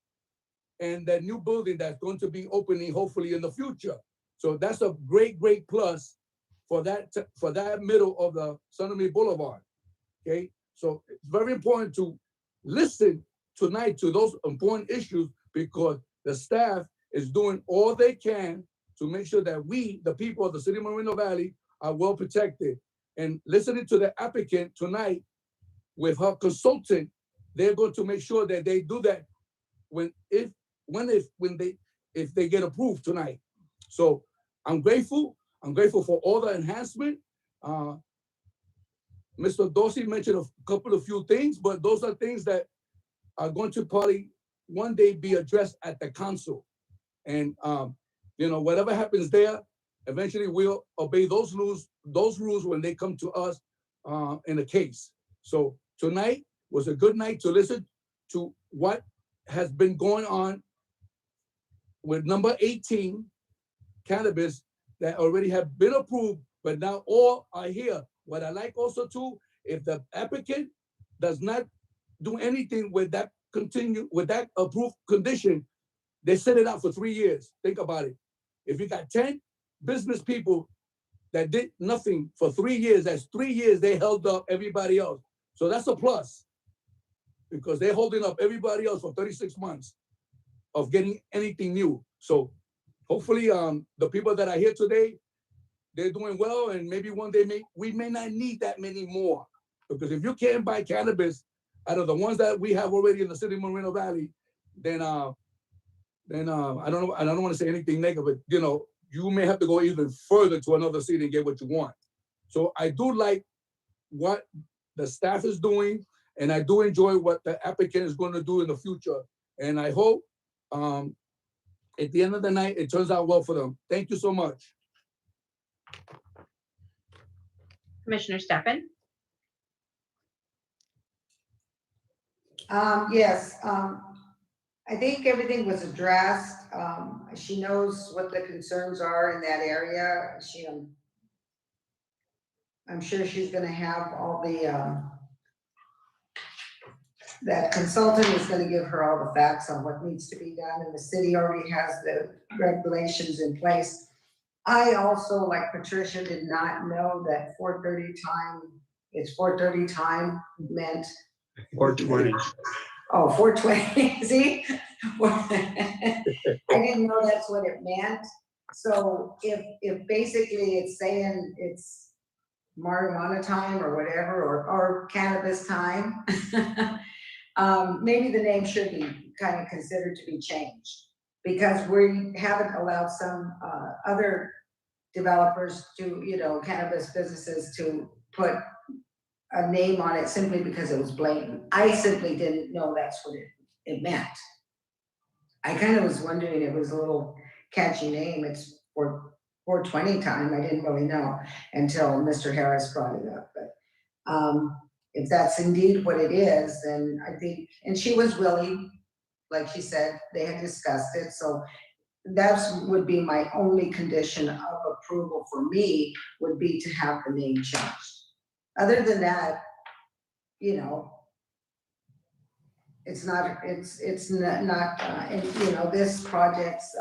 and that new building that's going to be opening hopefully in the future. So that's a great, great plus for that middle of the Sunderland Boulevard. Okay, so it's very important to listen tonight to those important issues, because the staff is doing all they can to make sure that we, the people of the city of Moreno Valley, are well protected. And listening to the applicant tonight with her consultant, they're going to make sure that they do that if they get approved tonight. So I'm grateful. I'm grateful for all the enhancement. Mr. Dorsey mentioned a few things, but those are things that are going to probably one day be addressed at the council. And whatever happens there, eventually we'll obey those rules when they come to us in a case. So tonight was a good night to listen to what has been going on with number 18, cannabis, that already have been approved, but now all are here. What I like also too, if the applicant does not do anything with that approved condition, they set it out for 3 years. Think about it. If you got 10 business people that did nothing for 3 years, that's 3 years they held up everybody else. So that's a plus. because they're holding up everybody else for 36 months of getting anything new. So hopefully the people that are here today, they're doing well, and maybe one day we may not need that many more. Because if you can't buy cannabis out of the ones that we have already in the city of Moreno Valley, then I don't know, I don't want to say anything negative, but you know, you may have to go even further to another city and get what you want. So I do like what the staff is doing, and I do enjoy what the applicant is going to do in the future. And I hope at the end of the night, it turns out well for them. Thank you so much. Commissioner Steppen? Yes, I think everything was addressed. She knows what the concerns are in that area. I'm sure she's gonna have all the, that consultant is gonna give her all the facts on what needs to be done, and the city already has the regulations in place. I also, like Patricia, did not know that 4:30 time, it's 4:30 time meant 4:20. Oh, 4:20, see? I didn't know that's what it meant. So if basically it's saying it's marijuana time or whatever, or cannabis time, maybe the name should be kind of considered to be changed, because we haven't allowed some other developers to, you know, cannabis businesses to put a name on it simply because it was blatant. I simply didn't know that's what it meant. I kind of was wondering, it was a little catchy name. It's 4:20 time. I didn't really know until Mr. Harris brought it up. But if that's indeed what it is, then I think, and she was willing, like she said, they had discussed it. So that would be my only condition of approval for me, would be to have the name changed. Other than that, you know, it's not, and, you know, this project's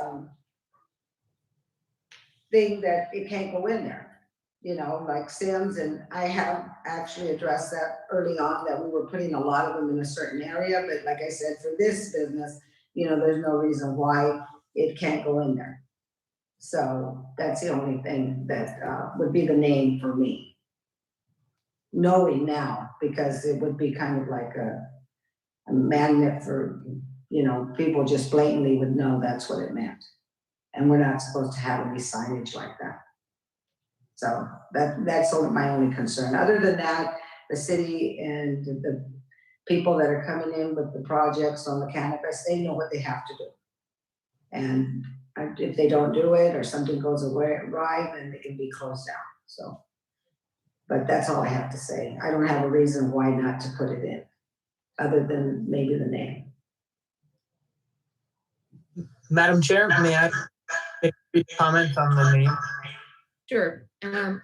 thing that it can't go in there, you know, like Sims, and I have actually addressed that early on, that we were putting a lot of them in a certain area, but like I said, for this business, you know, there's no reason why it can't go in there. So that's the only thing that would be the name for me. Knowing now, because it would be kind of like a magnet for, you know, people just blatantly would know that's what it meant. And we're not supposed to have any signage like that. So that's my only concern. Other than that, the city and the people that are coming in with the projects on the cannabis, they know what they have to do. And if they don't do it, or something goes awry, then it can be closed down. So. But that's all I have to say. I don't have a reason why not to put it in, other than maybe the name. Madam Chair, may I make a comment on the name? Sure. You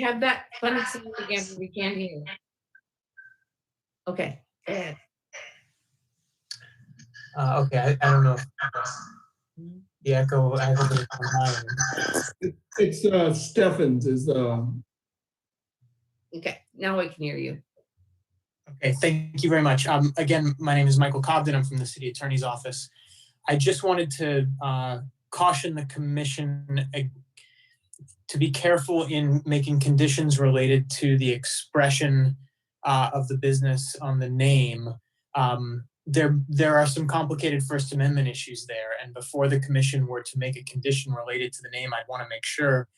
have that funny sound again, we can't hear. Okay. Okay, I don't know if the echo, I hope it's on mine. It's Steffens is Okay, now I can hear you. Okay, thank you very much. Again, my name is Michael Cobden. I'm from the City Attorney's Office. I just wanted to caution the commission to be careful in making conditions related to the expression of the business on the name. There are some complicated First Amendment issues there, and before the commission were to make a condition related to the name, I'd want to make sure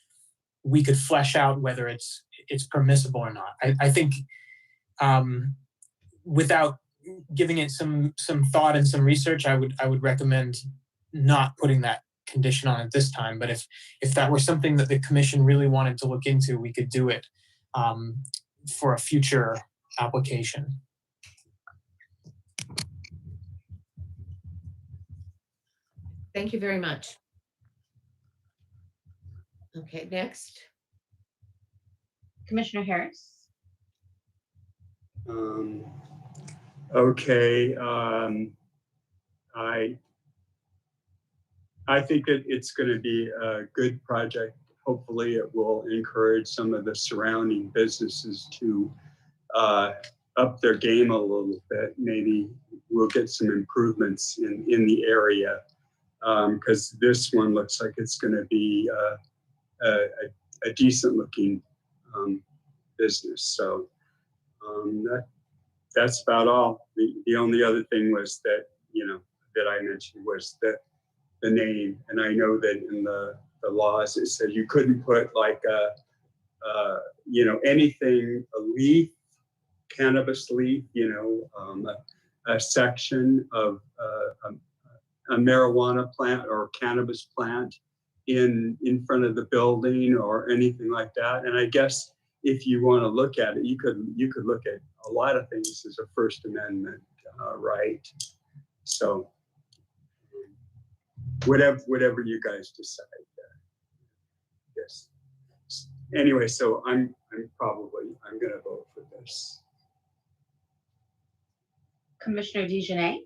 we could flesh out whether it's permissible or not. I think without giving it some thought and some research, I would recommend not putting that condition on at this time. But if that were something that the commission really wanted to look into, we could do it for a future application. Thank you very much. Okay, next. Commissioner Harris? Okay, I think that it's going to be a good project. Hopefully it will encourage some of the surrounding businesses to up their game a little bit, maybe we'll get some improvements in the area. Because this one looks like it's going to be a decent looking business. So that's about all. The only other thing was that, that I mentioned was the name. And I know that in the laws, it said you couldn't put like anything, a leaf, cannabis leaf, a section of a marijuana plant or cannabis plant in front of the building or anything like that. And I guess if you want to look at it, you could look at a lot of things as a First Amendment right. So whatever you guys decide. Yes. Anyway, so I'm going to vote for this. Commissioner DeJournette?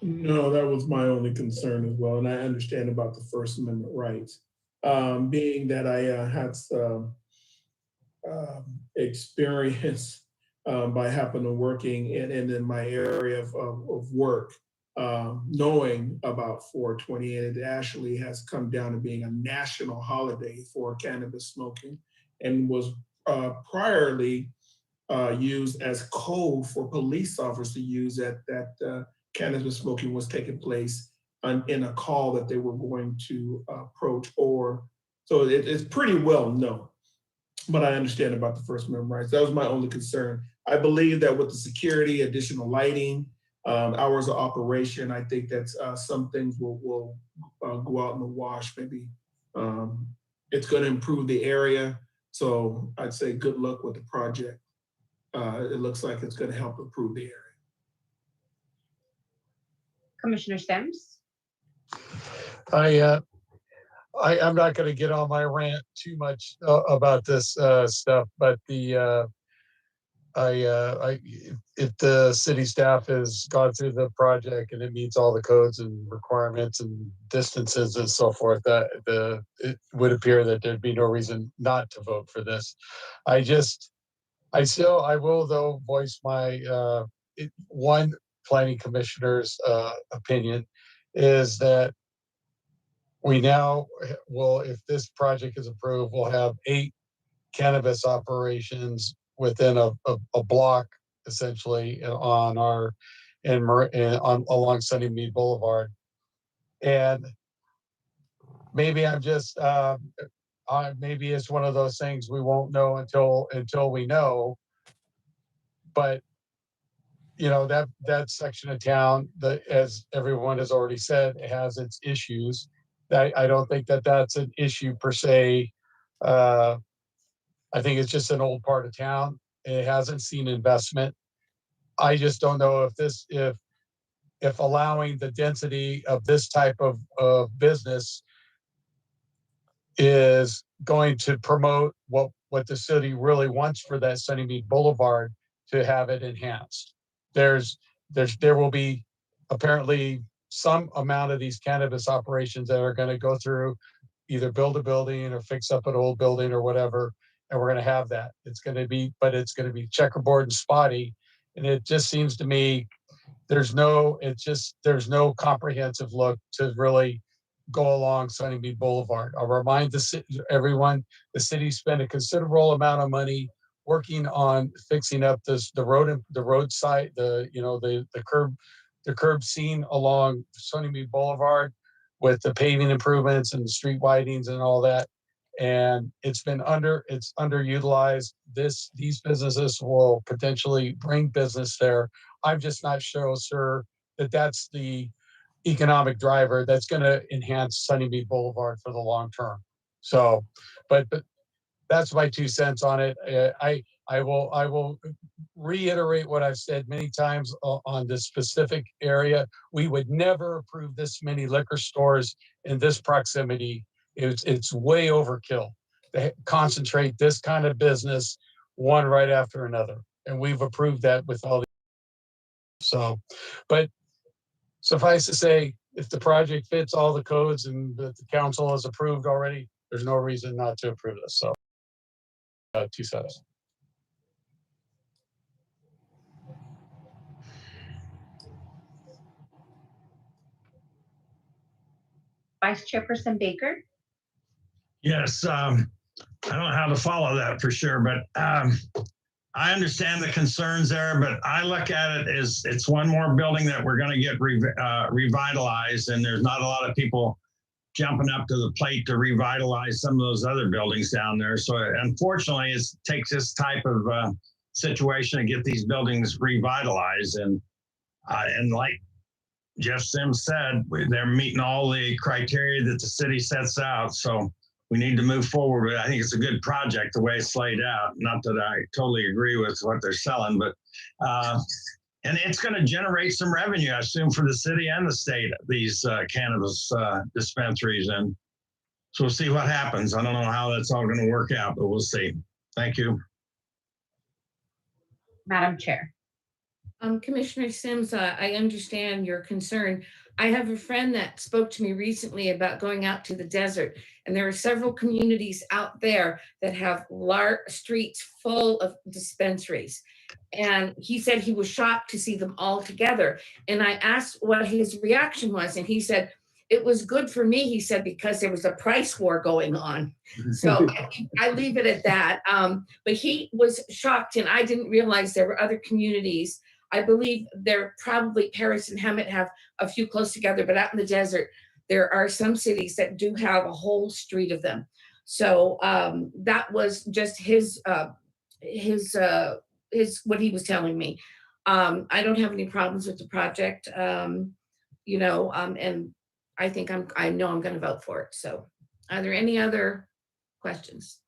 No, that was my only concern as well. And I understand about the First Amendment rights. Being that I had some experience by happening to working in my area of work, knowing about 420, and it actually has come down to being a national holiday for cannabis smoking and was priorly used as code for police officers to use that cannabis smoking was taking place in a call that they were going to approach, or so it's pretty well known. But I understand about the First Amendment rights. That was my only concern. I believe that with the security, additional lighting, hours of operation, I think that some things will go out in the wash. Maybe it's going to improve the area. So I'd say good luck with the project. It looks like it's going to help improve the area. Commissioner Stems? I'm not going to get on my rant too much about this stuff, but if the city staff has gone through the project and it meets all the codes and requirements and distances and so forth, that it would appear that there'd be no reason not to vote for this. I will though voice my one planning commissioner's opinion is that we now will, if this project is approved, we'll have 8 cannabis operations within a block, essentially, on along Sunnymead Boulevard. And maybe I'm just maybe it's one of those things we won't know until we know. But that section of town, as everyone has already said, has its issues. I don't think that that's an issue per se. I think it's just an old part of town. It hasn't seen investment. I just don't know if allowing the density of this type of business is going to promote what the city really wants for that Sunnymead Boulevard to have it enhanced. There will be apparently some amount of these cannabis operations that are going to go through, either build a building or fix up an old building or whatever, and we're going to have that. It's going to be checkerboard and spotty, and it just seems to me there's no comprehensive look to really go along Sunnymead Boulevard. I'll remind everyone, the city spent a considerable amount of money working on fixing up the roadside, the curb scene along Sunnymead Boulevard with the paving improvements and the street widenings and all that. And it's underutilized. These businesses will potentially bring business there. I'm just not sure that that's the economic driver that's going to enhance Sunnymead Boulevard for the long term. So, but that's my 2 cents on it. I will reiterate what I've said many times on this specific area. We would never approve this many liquor stores in this proximity. It's way overkill to concentrate this kind of business one right after another. And we've approved that with all the. So, but suffice to say, if the project fits all the codes and that the council has approved already, there's no reason not to approve this. So, 2 cents. Vice Chairperson Baker. Yes, I don't know how to follow that for sure, but I understand the concerns there, but I look at it as it's one more building that we're going to get revitalized, and there's not a lot of people jumping up to the plate to revitalize some of those other buildings down there. So unfortunately, it takes this type of situation to get these buildings revitalized. And like Jeff Sims said, they're meeting all the criteria that the city sets out. So we need to move forward. But I think it's a good project the way it's laid out. Not that I totally agree with what they're selling, but and it's going to generate some revenue, I assume, for the city and the state, these cannabis dispensaries. And so we'll see what happens. I don't know how that's all going to work out, but we'll see. Thank you. Madam Chair. Commissioner Sims, I understand your concern. I have a friend that spoke to me recently about going out to the desert, and there are several communities out there that have large streets full of dispensaries. And he said he was shocked to see them all together. And I asked what his reaction was, and he said, it was good for me, he said, because there was a price war going on. So I leave it at that. But he was shocked, and I didn't realize there were other communities. I believe there probably Paris and Hemet have a few close together, but out in the desert, there are some cities that do have a whole street of them. So that was just his what he was telling me. I don't have any problems with the project, and I know I'm going to vote for it. So are there any other questions?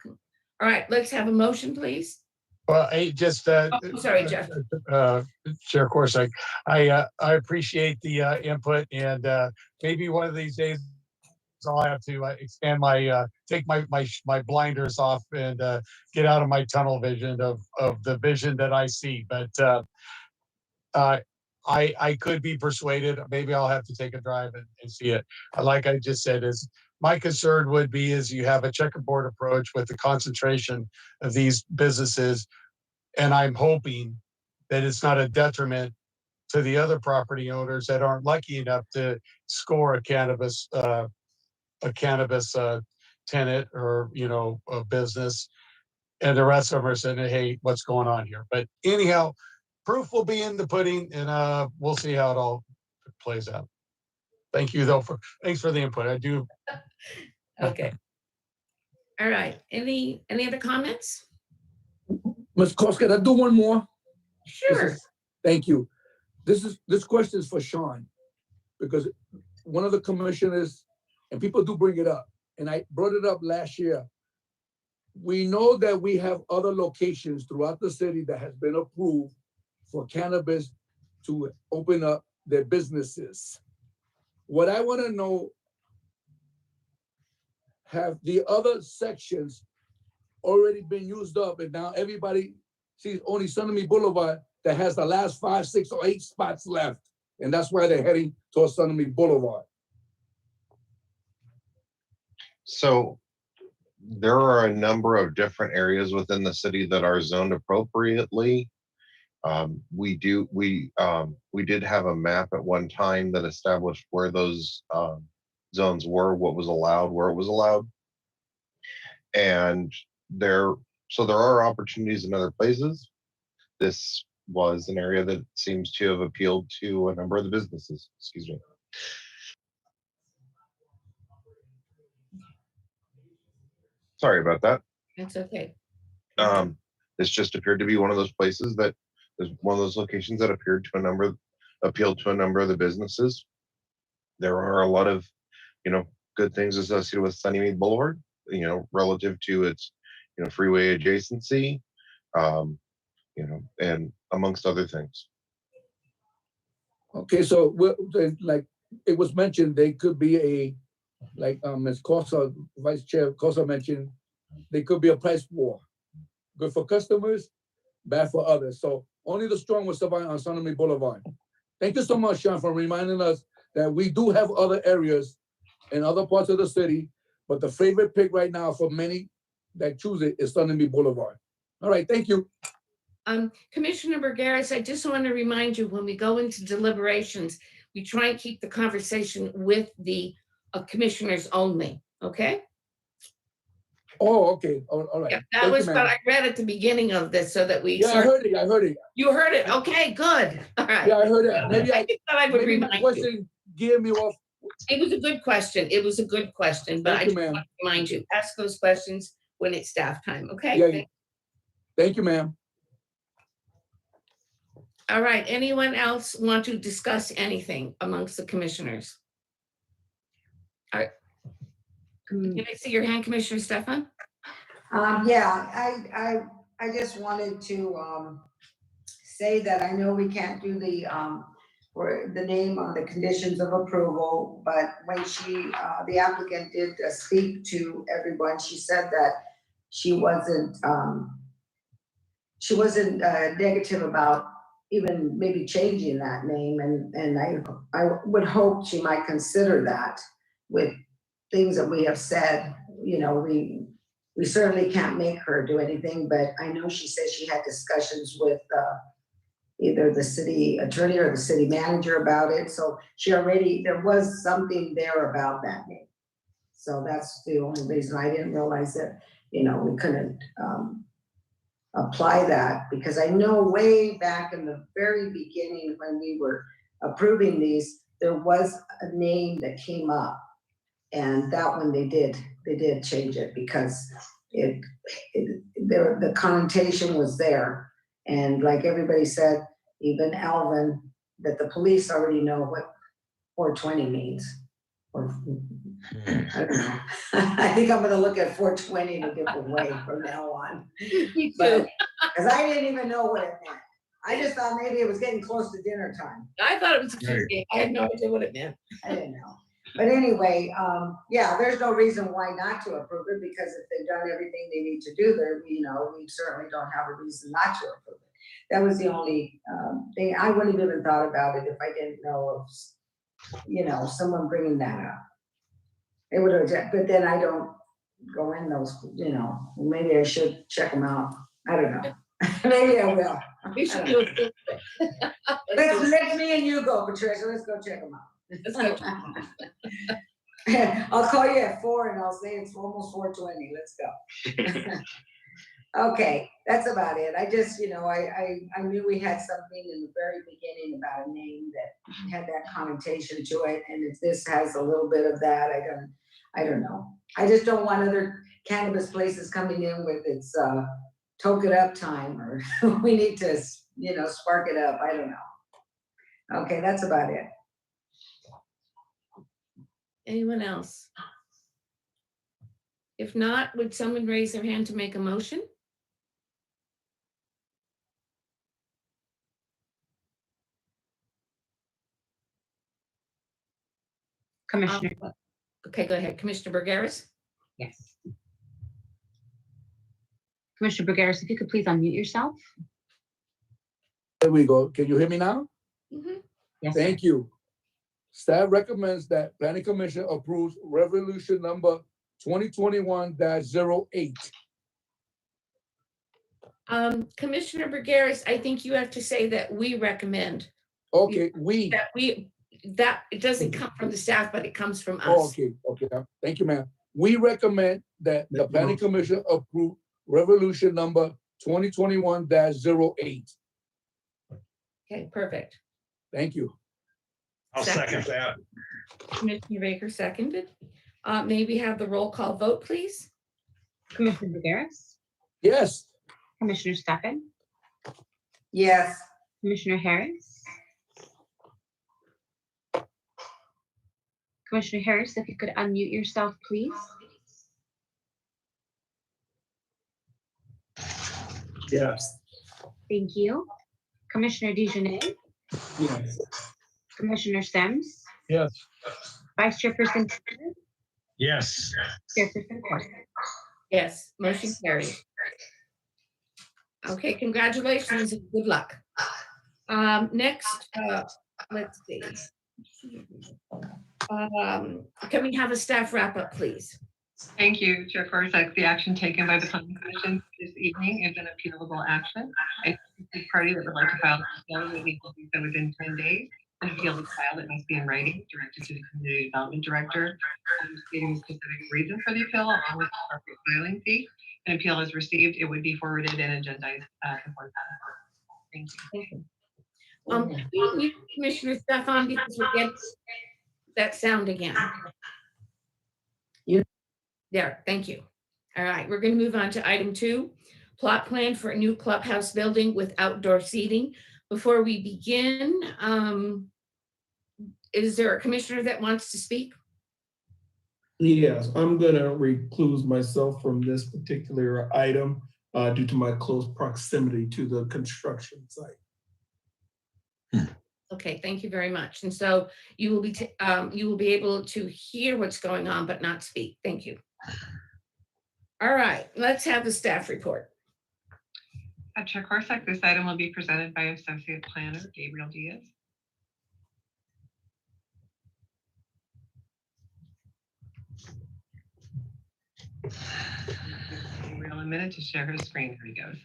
All right, let's have a motion, please. Well, I just, sorry, Jeff. Chair Corsick, I appreciate the input, and maybe one of these days I'll have to expand my, take my blinders off and get out of my tunnel vision of the vision that I see. But I could be persuaded. Maybe I'll have to take a drive and see it. Like I just said, is my concern would be is you have a checkerboard approach with the concentration of these businesses, and I'm hoping that it's not a detriment to the other property owners that aren't lucky enough to score a cannabis tenant or a business, and the rest of them are saying, hey, what's going on here? But anyhow, proof will be in the pudding, and we'll see how it all plays out. Thank you, though, thanks for the input. I do. Okay. All right. Any other comments? Ms. Cox, can I do one more? Sure. Thank you. This question is for Sean, because one of the commissioners, and people do bring it up, and I brought it up last year. We know that we have other locations throughout the city that has been approved for cannabis to open up their businesses. What I want to know, have the other sections already been used up, and now everybody sees only Sunami Boulevard that has the last 5, 6, or 8 spots left, and that's why they're heading towards Sunami Boulevard? So there are a number of different areas within the city that are zoned appropriately. We did have a map at one time that established where those zones were, what was allowed, where it was allowed. And there are opportunities in other places. This was an area that seems to have appealed to a number of the businesses. Excuse me. Sorry about that. That's okay. This just appeared to be one of those places that is one of those locations that appealed to a number of the businesses. There are a lot of, good things associated with Sunnymead Boulevard, relative to its, freeway adjacency, and amongst other things. Okay, so like it was mentioned, they could be like Ms. Cosa, Vice Chair Cosa mentioned, they could be a price war. Good for customers, bad for others. So only the strong will survive on Sunami Boulevard. Thank you so much, Sean, for reminding us that we do have other areas in other parts of the city, but the favorite pick right now for many that choose it is Sunami Boulevard. All right, thank you. Commissioner Bergaris, I just want to remind you, when we go into deliberations, we try and keep the conversation with the commissioners only, okay? Oh, okay. All right. Yeah, that Thank you, was what ma'am. I read at the beginning of this so that we. Yeah, I heard it. I heard it. You heard it, okay, good, all right. Yeah, I heard it. Maybe I just thought I would maybe my remind you. question gave me off. It was a good question, it was a good question, but I Thank you, just ma'am. want to remind you, ask those questions when it's staff time, okay? Yeah. Thank you, ma'am. All right, anyone else want to discuss anything amongst the commissioners? All right. Can I see your hand, Commissioner Stefan? Yeah, I just wanted to say that I know we can't do the or the name on the conditions of approval, but when she, the applicant did speak to everyone, she said that she wasn't negative about even maybe changing that name, and I would hope she might consider that with things that we have said. You know, we certainly can't make her do anything, but I know she said she had discussions with either the city attorney or the city manager about it. So there was something there about that name. So that's the only reason I didn't realize that, you know, we couldn't apply that, because I know way back in the very beginning when we were approving these, there was a name that came up, and that one they did change it because the connotation was there. And like everybody said, even Alvin, that the police already know what 420 means. Or I don't know. I think I'm gonna look at 420 in a different way from now on. But because I didn't even know what it meant. I just thought maybe it was getting close to dinner time. I thought it was a cute game. I had no idea what it meant. I didn't know. But anyway, yeah, there's no reason why not to approve it, because if they've done everything they need to do there, you know, we certainly don't have a reason not to approve it. That was the only thing. I wouldn't have even thought about it if I didn't know of, you know, someone bringing that up. It would have, but then I don't go in those, you know, maybe I should check them out. I don't know. Maybe I will. We should do it. Let me and you go, Patricia. Let's go check them out. Let's go check them out. I'll call you at 4 and I'll say it's almost 4:20. Let's go. Okay, that's about it. I just, you know, I knew we had something in the very beginning about a name that had that connotation to it, and if this has a little bit of that, I don't know. I just don't want other cannabis places coming in with its toke it up time, or we need to, you know, spark it up. I don't know. Okay, that's about it. Anyone else? If not, would someone raise their hand to make a motion? Commissioner. Okay, go ahead. Commissioner Bergaris? Yes. Commissioner Bergaris, if you could please unmute yourself. There we go. Can you hear me now? Mm-hmm. Yes. Thank you. Staff recommends that Planning Commission approves resolution number 2021-08. Commissioner Bergaris, I think you have to say that we recommend. Okay, that it doesn't come from the staff, but it comes from us. Oh, okay. Thank you, ma'am. We recommend that the Planning Commission approve resolution number 2021-08. Okay, perfect. Thank you. I'll second that. Commissioner Baker seconded. May we have the roll call vote, please? Commissioner Bergaris? Yes. Commissioner Stefan? Yes. Commissioner Harris? Commissioner Harris, if you could unmute yourself, please. Yes. Thank you. Commissioner Dejanay? Yes. Commissioner Sims? Yes. Vice Chairperson Taylor? Yes. Chairperson Corson? Yes, motion carries. Okay, congratulations and good luck. Next, let's see. Can we have a staff wrap up, please? Thank you, Chairperson. The action taken by the Planning Commission this evening is an appealable action. A party that would like to file will need to do so within 10 days. An appeal is filed, it must be in writing, directed to the community development director, stating the specific reason for the appeal along with the appropriate filing fee. An appeal is received, it would be forwarded and agendized before that. Thank you. You mute Commissioner Stefan because we get that sound again. There, thank you. All right, we're going to move on to item 2, plot plan for a new clubhouse building with outdoor seating. Before we begin, is there a commissioner that wants to speak? Yes, I'm gonna recluse myself from this particular item due to my close proximity to the construction site. Okay, thank you very much. And so you will be able to hear what's going on, but not speak. Thank you. All right, let's have the staff report. Chair Corsack, this item will be presented by Associate Planner Gabriel Diaz. Gabriel a minute to share her screen. Here he goes.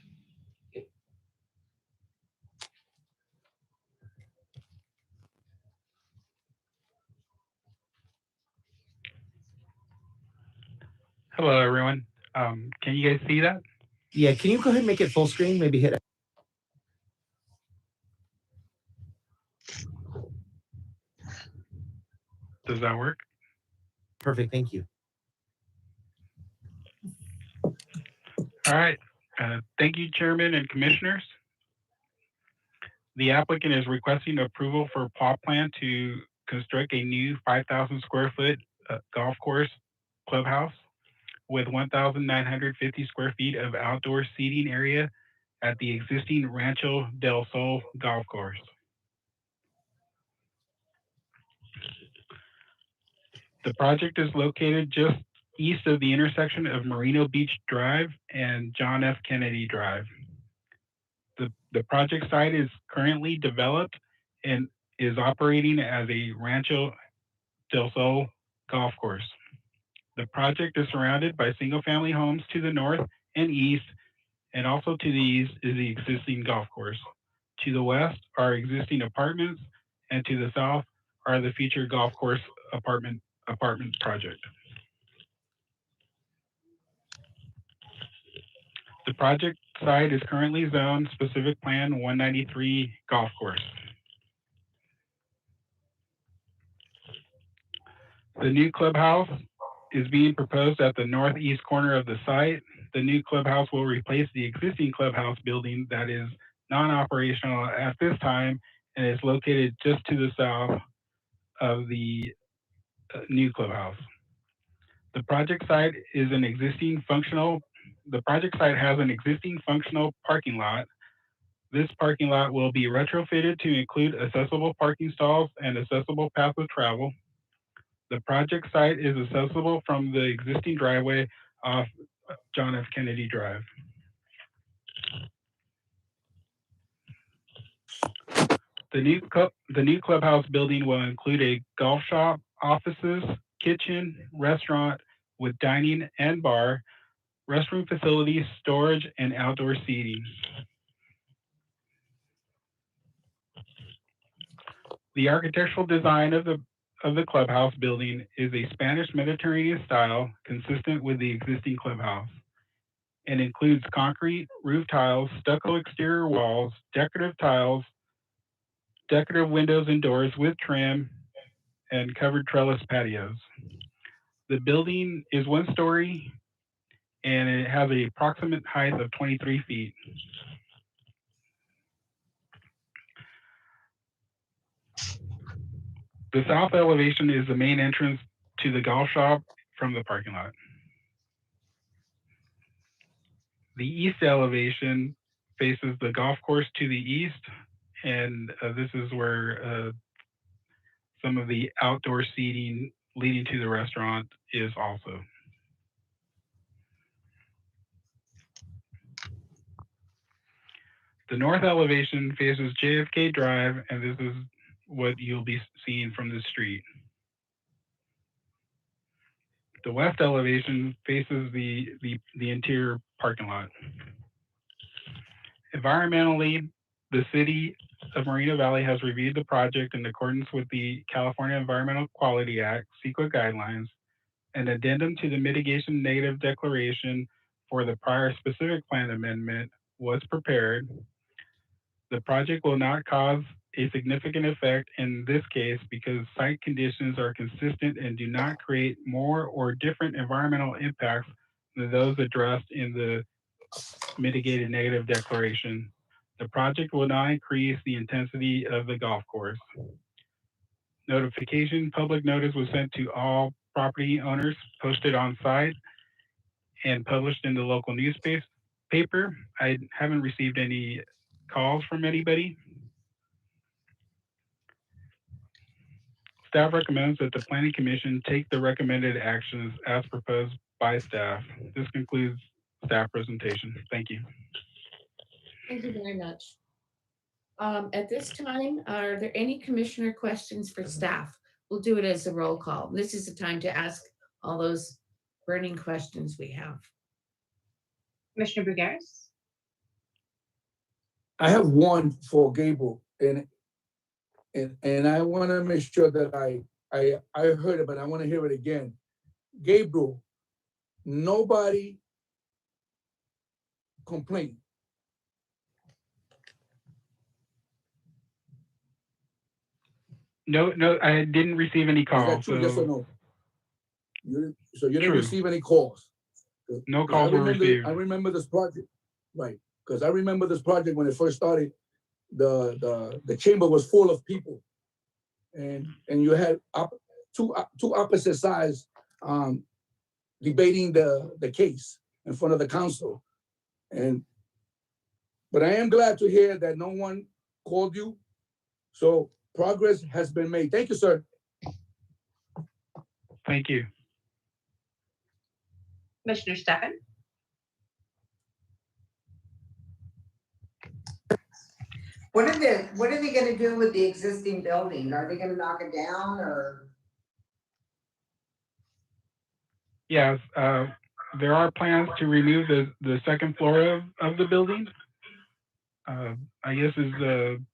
Hello, everyone. Can you guys see that? Yeah, can you go ahead and make it full screen? Maybe hit it. Does that work? Perfect, thank you. All right. Thank you, Chairman and Commissioners. The applicant is requesting approval for a plot plan to construct a new 5,000 square foot golf course clubhouse with 1,950 square feet of outdoor seating area at the existing Rancho del Sol golf course. The project is located just east of the intersection of Merino Beach Drive and John F. Kennedy Drive. The project site is currently developed and is operating as a Rancho del Sol golf course. The project is surrounded by single-family homes to the north and east, and also to the east is the existing golf course. To the west are existing apartments, and to the south are the future golf course apartment project. The project site is currently zoned specific plan 193 golf course. The new clubhouse is being proposed at the northeast corner of the site. The new clubhouse will replace the existing clubhouse building that is non-operational at this time and is located just to the south of the new clubhouse. The project site has an existing functional parking lot. This parking lot will be retrofitted to include accessible parking stalls and accessible path of travel. The project site is accessible from the existing driveway off John F. Kennedy Drive. The new clubhouse building will include a golf shop, offices, kitchen, restaurant with dining and bar, restroom facilities, storage, and outdoor seating. The architectural design of the clubhouse building is a Spanish Mediterranean style consistent with the existing clubhouse and includes concrete roof tiles, stucco exterior walls, decorative tiles, decorative windows and doors with trim, and covered trellis patios. The building is 1 story and it has an approximate height of 23 feet. The south elevation is the main entrance to the golf shop from the parking lot. The east elevation faces the golf course to the east, and this is where some of the outdoor seating leading to the restaurant is also. The north elevation faces JFK Drive, and this is what you'll be seeing from the street. The west elevation faces the interior parking lot. Environmentally, the City of Moreno Valley has reviewed the project in accordance with the California Environmental Quality Act, CEQA guidelines. An addendum to the mitigation negative declaration for the prior specific plan amendment was prepared. The project will not cause a significant effect in this case because site conditions are consistent and do not create more or different environmental impacts than those addressed in the mitigated negative declaration. The project will not increase the intensity of the golf course. Notification, public notice was sent to all property owners, posted on site, and published in the local newspaper. I haven't received any calls from anybody. Staff recommends that the Planning Commission take the recommended actions as proposed by staff. This concludes staff presentation. Thank you. Thank you very much. At this time, are there any commissioner questions for staff? We'll do it as a roll call. This is the time to ask all those burning questions we have. Commissioner Brugueras? I have one for Gable, and I want to make sure that I heard it, but I want to hear it again. Gabriel, nobody complained. No, I didn't receive any Is calls. that true? Yes or no? So you didn't True. receive any calls? No 'Cause calls were received. I remember this project, right? Because I remember this project when it first started. The chamber was full of people, and you had two opposite sides debating the case in front of the council. But I am glad to hear that no one called you. So progress has been made. Thank you, sir. Thank you. Commissioner Steffen? What are they gonna do with the existing building? Are they gonna knock it down or? Yes, there are plans to remove the second floor of the building. I guess it's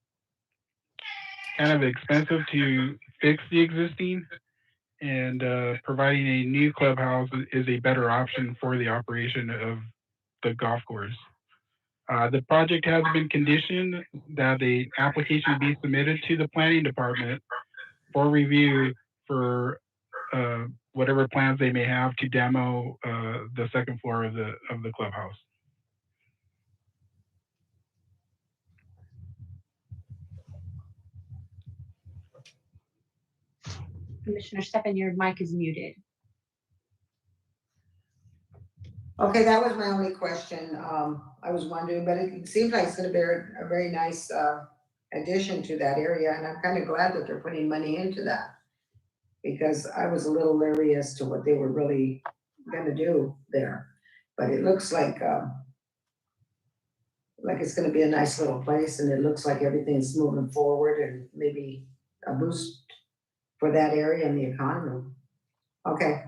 kind of expensive to fix the existing, and providing a new clubhouse is a better option for the operation of the golf course. The project has been conditioned that the application be submitted to the planning department for review for whatever plans they may have to demo the second floor of the clubhouse. Commissioner Steffen, your mic is muted. Okay, that was my only question. I was wondering, but it seems like it's gonna be a very nice addition to that area, and I'm kind of glad that they're putting money into that. Because I was a little leery as to what they were really gonna do there. But it looks like it's gonna be a nice little place, and it looks like everything's moving forward and maybe a boost for that area and the economy. Okay.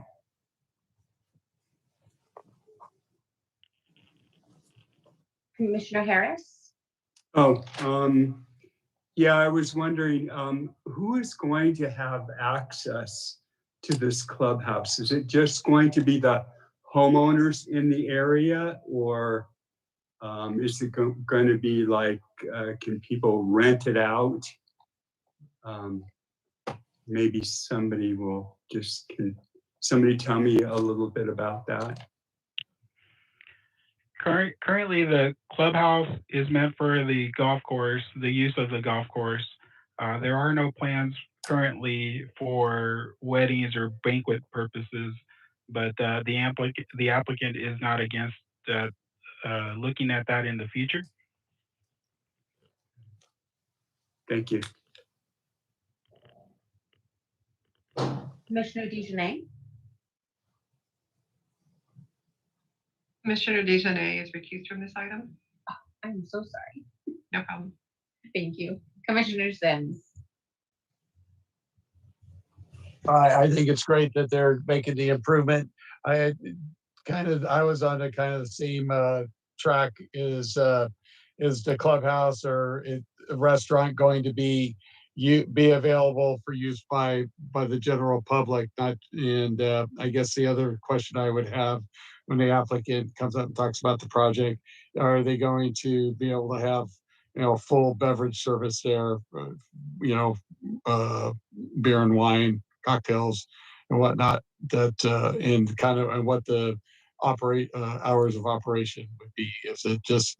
Commissioner Harris? Oh, yeah, I was wondering, who is going to have access to this clubhouse? Is it just going to be the homeowners in the area, or is it going to be like, can people rent it out? Maybe somebody will can somebody tell me a little bit about that? Currently, the clubhouse is meant for the golf course, the use of the golf course. There are no plans currently for weddings or banquet purposes, but the applicant is not against looking at that in the future. Thank you. Commissioner DeJournette? Commissioner DeJournette is recused from this item. I'm so sorry. No problem. Thank you. Commissioner Sims? I think it's great that they're making the improvement. I was on a kind of the same track as is the clubhouse or a restaurant going to be available for use by the general public? Not, and I guess the other question I would have when the applicant comes up and talks about the project, are they going to be able to have, you know, full beverage service there, you know, beer and wine, cocktails and whatnot, that and kind of, and what the hours of operation would be? Is it just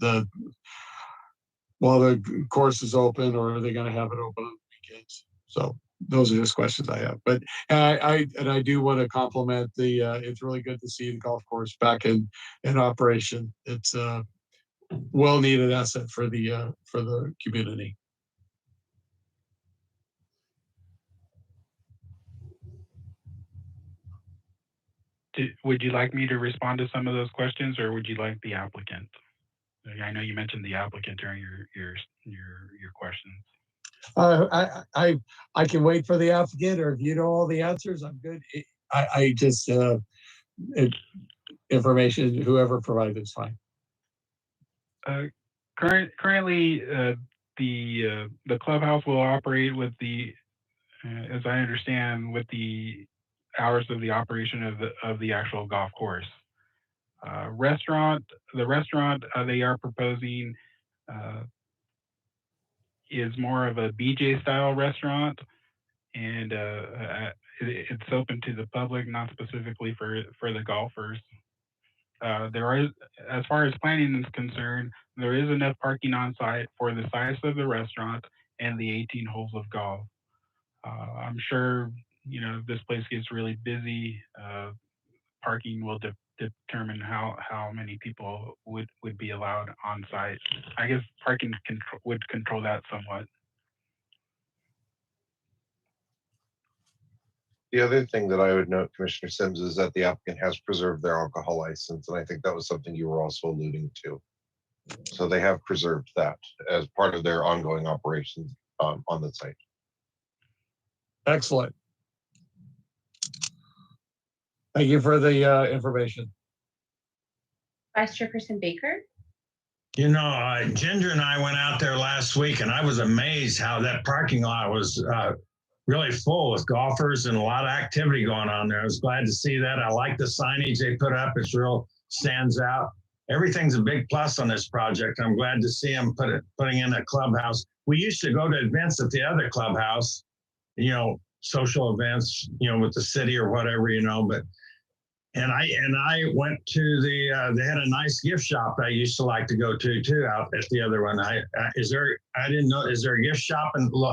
while the course is open, or are they going to have it open on weekends? So those are just questions I have. But I do want to compliment the. It's really good to see the golf course back in operation. It's a well needed asset for the community. Would you like me to respond to some of those questions, or would you like the applicant? I know you mentioned the applicant during your questions. I can wait for the applicant, or if you know all the answers, I'm good. I just information, whoever provided is fine. Currently, the clubhouse will operate with the, as I understand, with the hours of the operation of the actual golf course. The restaurant they are proposing is more of a BJ style restaurant, and it's open to the public, not specifically for the golfers. There is, as far as planning is concerned, there is enough parking on site for the size of the restaurant and the 18 holes of golf. I'm sure, you know, if this place gets really busy, parking will determine how many people would be allowed on site. I guess parking would control that somewhat. The other thing that I would note, Commissioner Sims, is that the applicant has preserved their alcohol license, and I think that was something you were also alluding to. So they have preserved that as part of their ongoing operations on the site. Excellent. Thank you for the information. Vice Chairperson Baker. You know, Ginger and I went out there last week, and I was amazed how that parking lot was really full with golfers and a lot of activity going on there. I was glad to see that. I like the signage they put up. It's real, stands out. Everything's a big plus on this project. I'm glad to see them putting in a clubhouse. We used to go to events at the other clubhouse, you know, social events, you know, with the city or whatever, you know, but and I went to they had a nice gift shop I used to like to go to too out at the other one. I didn't know, is there a gift shop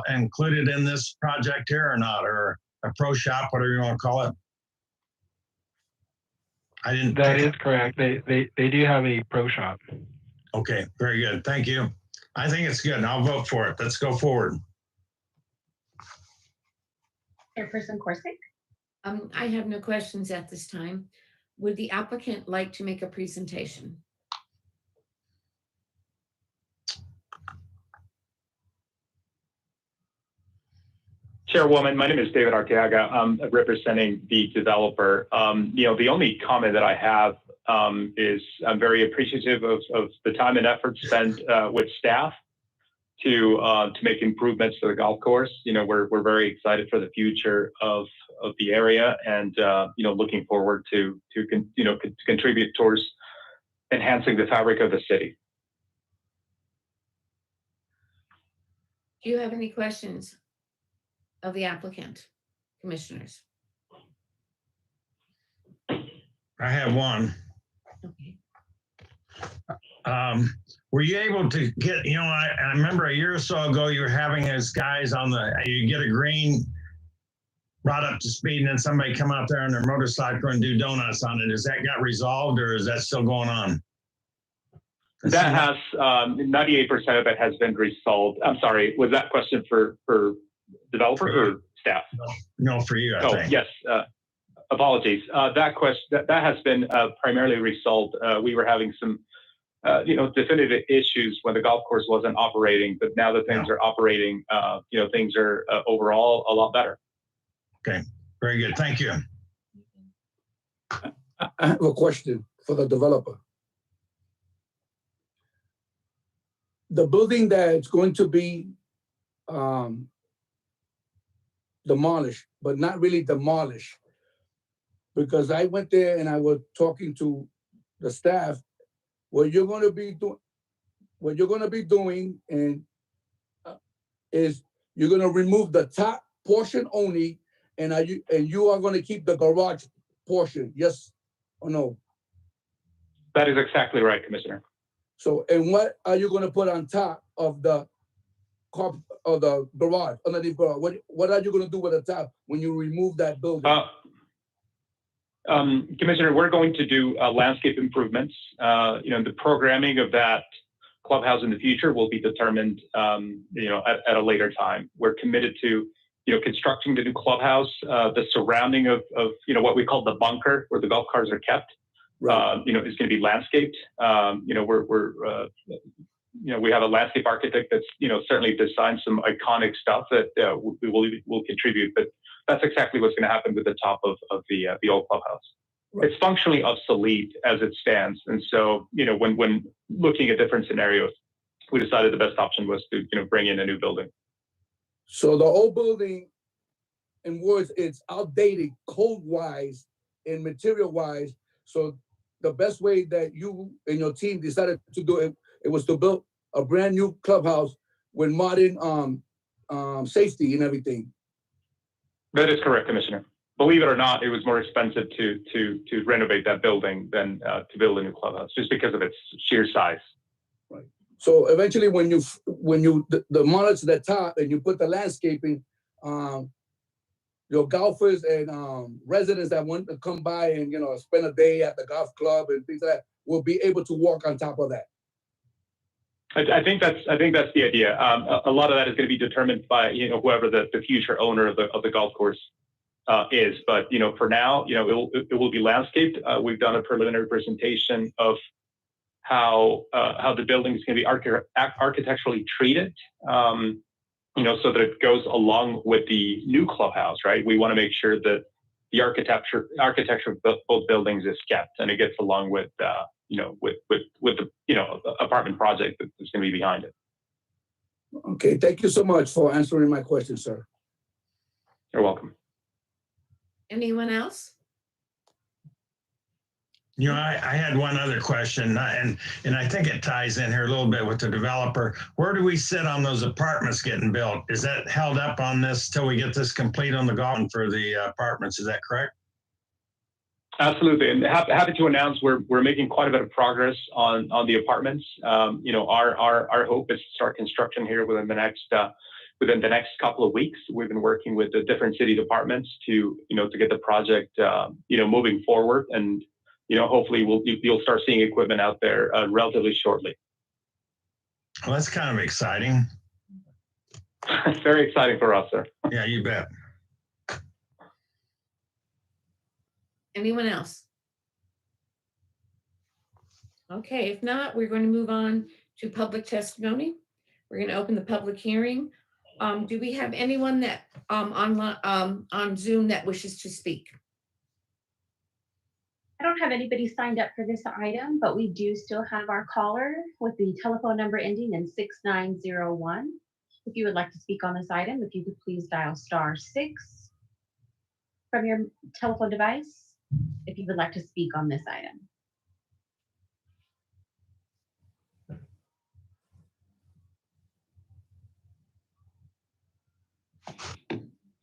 included in this project here or not, or a pro shop, whatever you want to call it? I didn't. That is correct. They do have a pro shop. Okay, very good. Thank you. I think it's good. I'll vote for it. Let's go forward. Chairperson Corsick. I have no questions at this time. Would the applicant like to make a presentation? Chairwoman, my name is David Arteaga. I'm representing the developer. You know, the only comment that I have is I'm very appreciative of the time and effort spent with staff to make improvements to the golf course. You know, we're very excited for the future of the area, and you know, looking forward to contribute towards enhancing the fabric of the city. Do you have any questions of the applicant, commissioners? I have one. Okay. Were you able to get, you know, I remember a year or so ago, you were having those guys on you get a green, brought up to speed, and then somebody come out there on their motorcycle and do donuts on it. Has that got resolved, or is that still going on? That has 98% of it has been resolved. I'm sorry, was that question for developer or staff? No, for you, I think. Yes. Apologies. That has been primarily resolved. We were having some definitive issues when the golf course wasn't operating, but now that things are operating, things are overall a lot better. Okay, very good. Thank you. I have a question for the developer. the building that's going to be demolished, but not really demolished. Because I went there and I was talking to the staff, what you're gonna be doing and is you're gonna remove the top portion only, and you are gonna keep the garage portion, yes or no? That is exactly right, Commissioner. So, and what are you gonna put on top of the garage, underneath garage? What are you gonna do with the top when you remove that building? Commissioner, we're going to do landscape improvements. The programming of that clubhouse in the future will be determined, at a later time. We're committed to, constructing the new clubhouse, the surrounding of what we call the bunker where the golf carts are kept. Right. Is going to be landscaped. We have a landscape architect that's, certainly designed some iconic stuff that we will contribute, but that's exactly what's going to happen with the top of the old clubhouse. Right. It's functionally obsolete as it stands. And so, when looking at different scenarios, we decided the best option was to, bring in a new building. So the old building, in words, it's outdated code-wise and material-wise. So the best way that you and your team decided to do it, it was to build a brand new clubhouse with modern safety and everything. That is correct, Commissioner. Believe it or not, it was more expensive to renovate that building than to build a new clubhouse, just because of its sheer size. Right. So eventually, when you demolish the top and you put the landscaping, your golfers and residents that want to come by and spend a day at the golf club and things like that will be able to walk on top of that. I think that's the idea. A lot of that is going to be determined by whoever the future owner of the golf course is. But for now, it will be landscaped. We've done a preliminary presentation of how the building is going to be architecturally treated. So that it goes along with the new clubhouse, right? We want to make sure that the architecture of both buildings is kept, and it gets along with with the apartment project that's going to be behind it. Okay, thank you so much for answering my question, sir. You're welcome. Anyone else? I had one other question, and I think it ties in here a little bit with the developer. Where do we sit on those apartments getting built? Is that held up on this till we get this complete on the golf for the apartments? Is that correct? Absolutely, and happy to announce we're making quite a bit of progress on the apartments. Our hope is to start construction here within the next couple of weeks. We've been working with the different city departments to get the project moving forward, and hopefully you'll start seeing equipment out there relatively shortly. Well, that's kind of exciting. It's very exciting for us, sir. Yeah, you bet. Anyone else? Okay, if not, we're going to move on to public testimony. We're going to open the public hearing. Do we have anyone that on Zoom that wishes to speak? I don't have anybody signed up for this item, but we do still have our caller with the telephone number ending in 6901. If you would like to speak on this item, if you could please dial *6 from your telephone device, if you would like to speak on this item.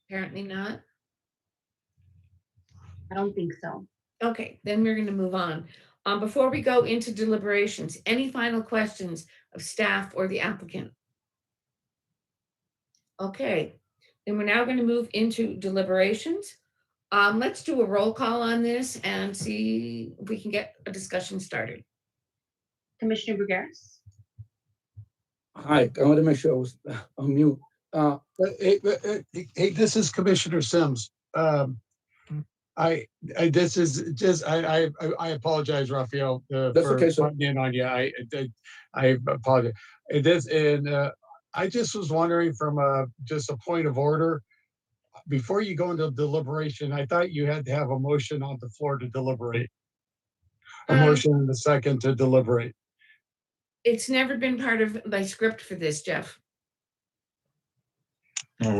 Apparently not. I don't think so. Okay, then we're going to move on. Before we go into deliberations, any final questions of staff or the applicant? Okay, then we're now going to move into deliberations. Let's do a roll call on this and see if we can get a discussion started. Commissioner Brugueras? Hi, I want to make sure I was on mute. Hey, this is Commissioner Sims. I apologize, Rafael, That's for okay, sir. butting in on you. I apologize. I just was wondering from just a point of order, before you go into deliberation, I thought you had to have a motion on the floor to deliberate. A motion and a second to deliberate. It's never been part of my script for this, Jeff. Well,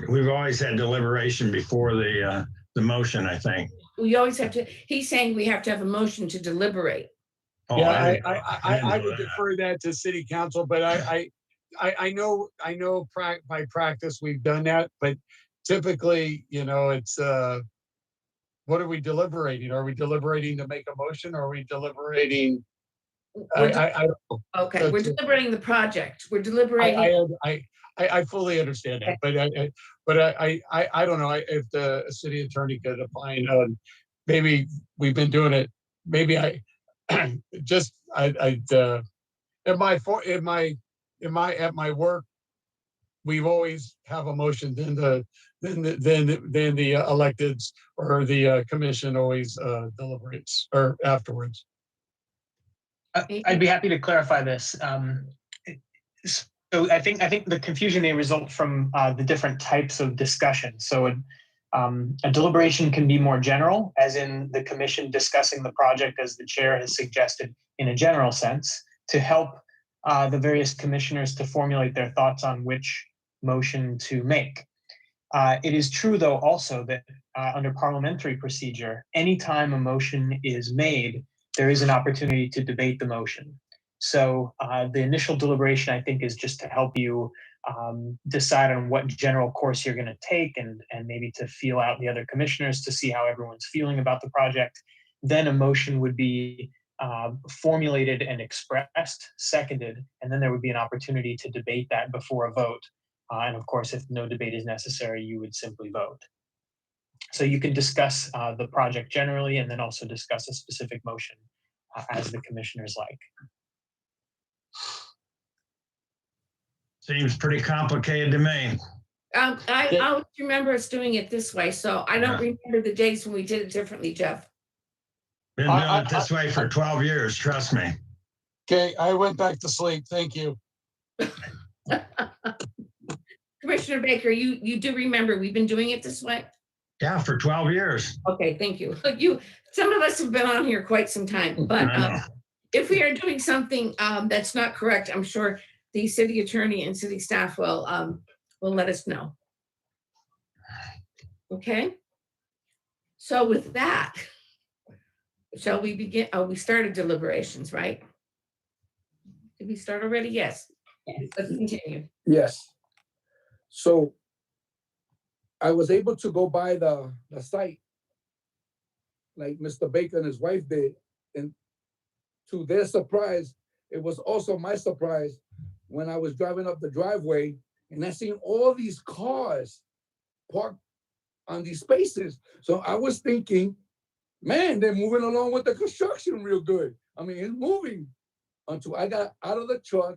we've always had deliberation before the motion, I think. We always have to, he's saying we have to have a motion to deliberate. Oh, Yeah, I I would defer that to city council, but I know by practice we've done that, but typically, you know, it's what are we deliberating? Are we deliberating to make a motion? Or are we deliberating? I Okay, we're deliberating the project. We're deliberating. I fully understand that, but I don't know if the city attorney could opine on, maybe we've been doing it. Maybe I just at my work, we've always have a motion, then the electeds or the commission always deliberates or afterwards. I'd be happy to clarify this. So I think the confusion may result from the different types of discussion. So a deliberation can be more general, as in the commission discussing the project as the chair has suggested in a general sense, to help the various commissioners to formulate their thoughts on which motion to make. It is true, though, also that under parliamentary procedure, anytime a motion is made, there is an opportunity to debate the motion. So the initial deliberation, I think, is just to help you decide on what general course you're going to take, and maybe to feel out the other commissioners to see how everyone's feeling about the project. Then a motion would be formulated and expressed, seconded, and then there would be an opportunity to debate that before a vote. And of course, if no debate is necessary, you would simply vote. So you can discuss the project generally, and then also discuss a specific motion as the commissioners like. Seems pretty complicated to me. I always remember us doing it this way, so I don't remember the days when we did it differently, Jeff. Been doing it this way for 12 years, trust me. Okay, I went back to sleep. Thank you. Commissioner Baker, you do remember we've been doing it this way? Yeah, for 12 years. Okay, thank you. Some of us have been on here quite some time, but if we are doing something that's not correct, I'm sure the city attorney and city staff will let us know. Okay. So with that, shall we begin? Oh, we started deliberations, right? Did we start already? Yes. Let's continue. Yes. So I was able to go by the site like Mr. Baker and his wife did. And to their surprise, it was also my surprise when I was driving up the driveway and I seen all these cars parked on these spaces. So I was thinking, man, they're moving along with the construction real good. I mean, it's moving, until I got out of the truck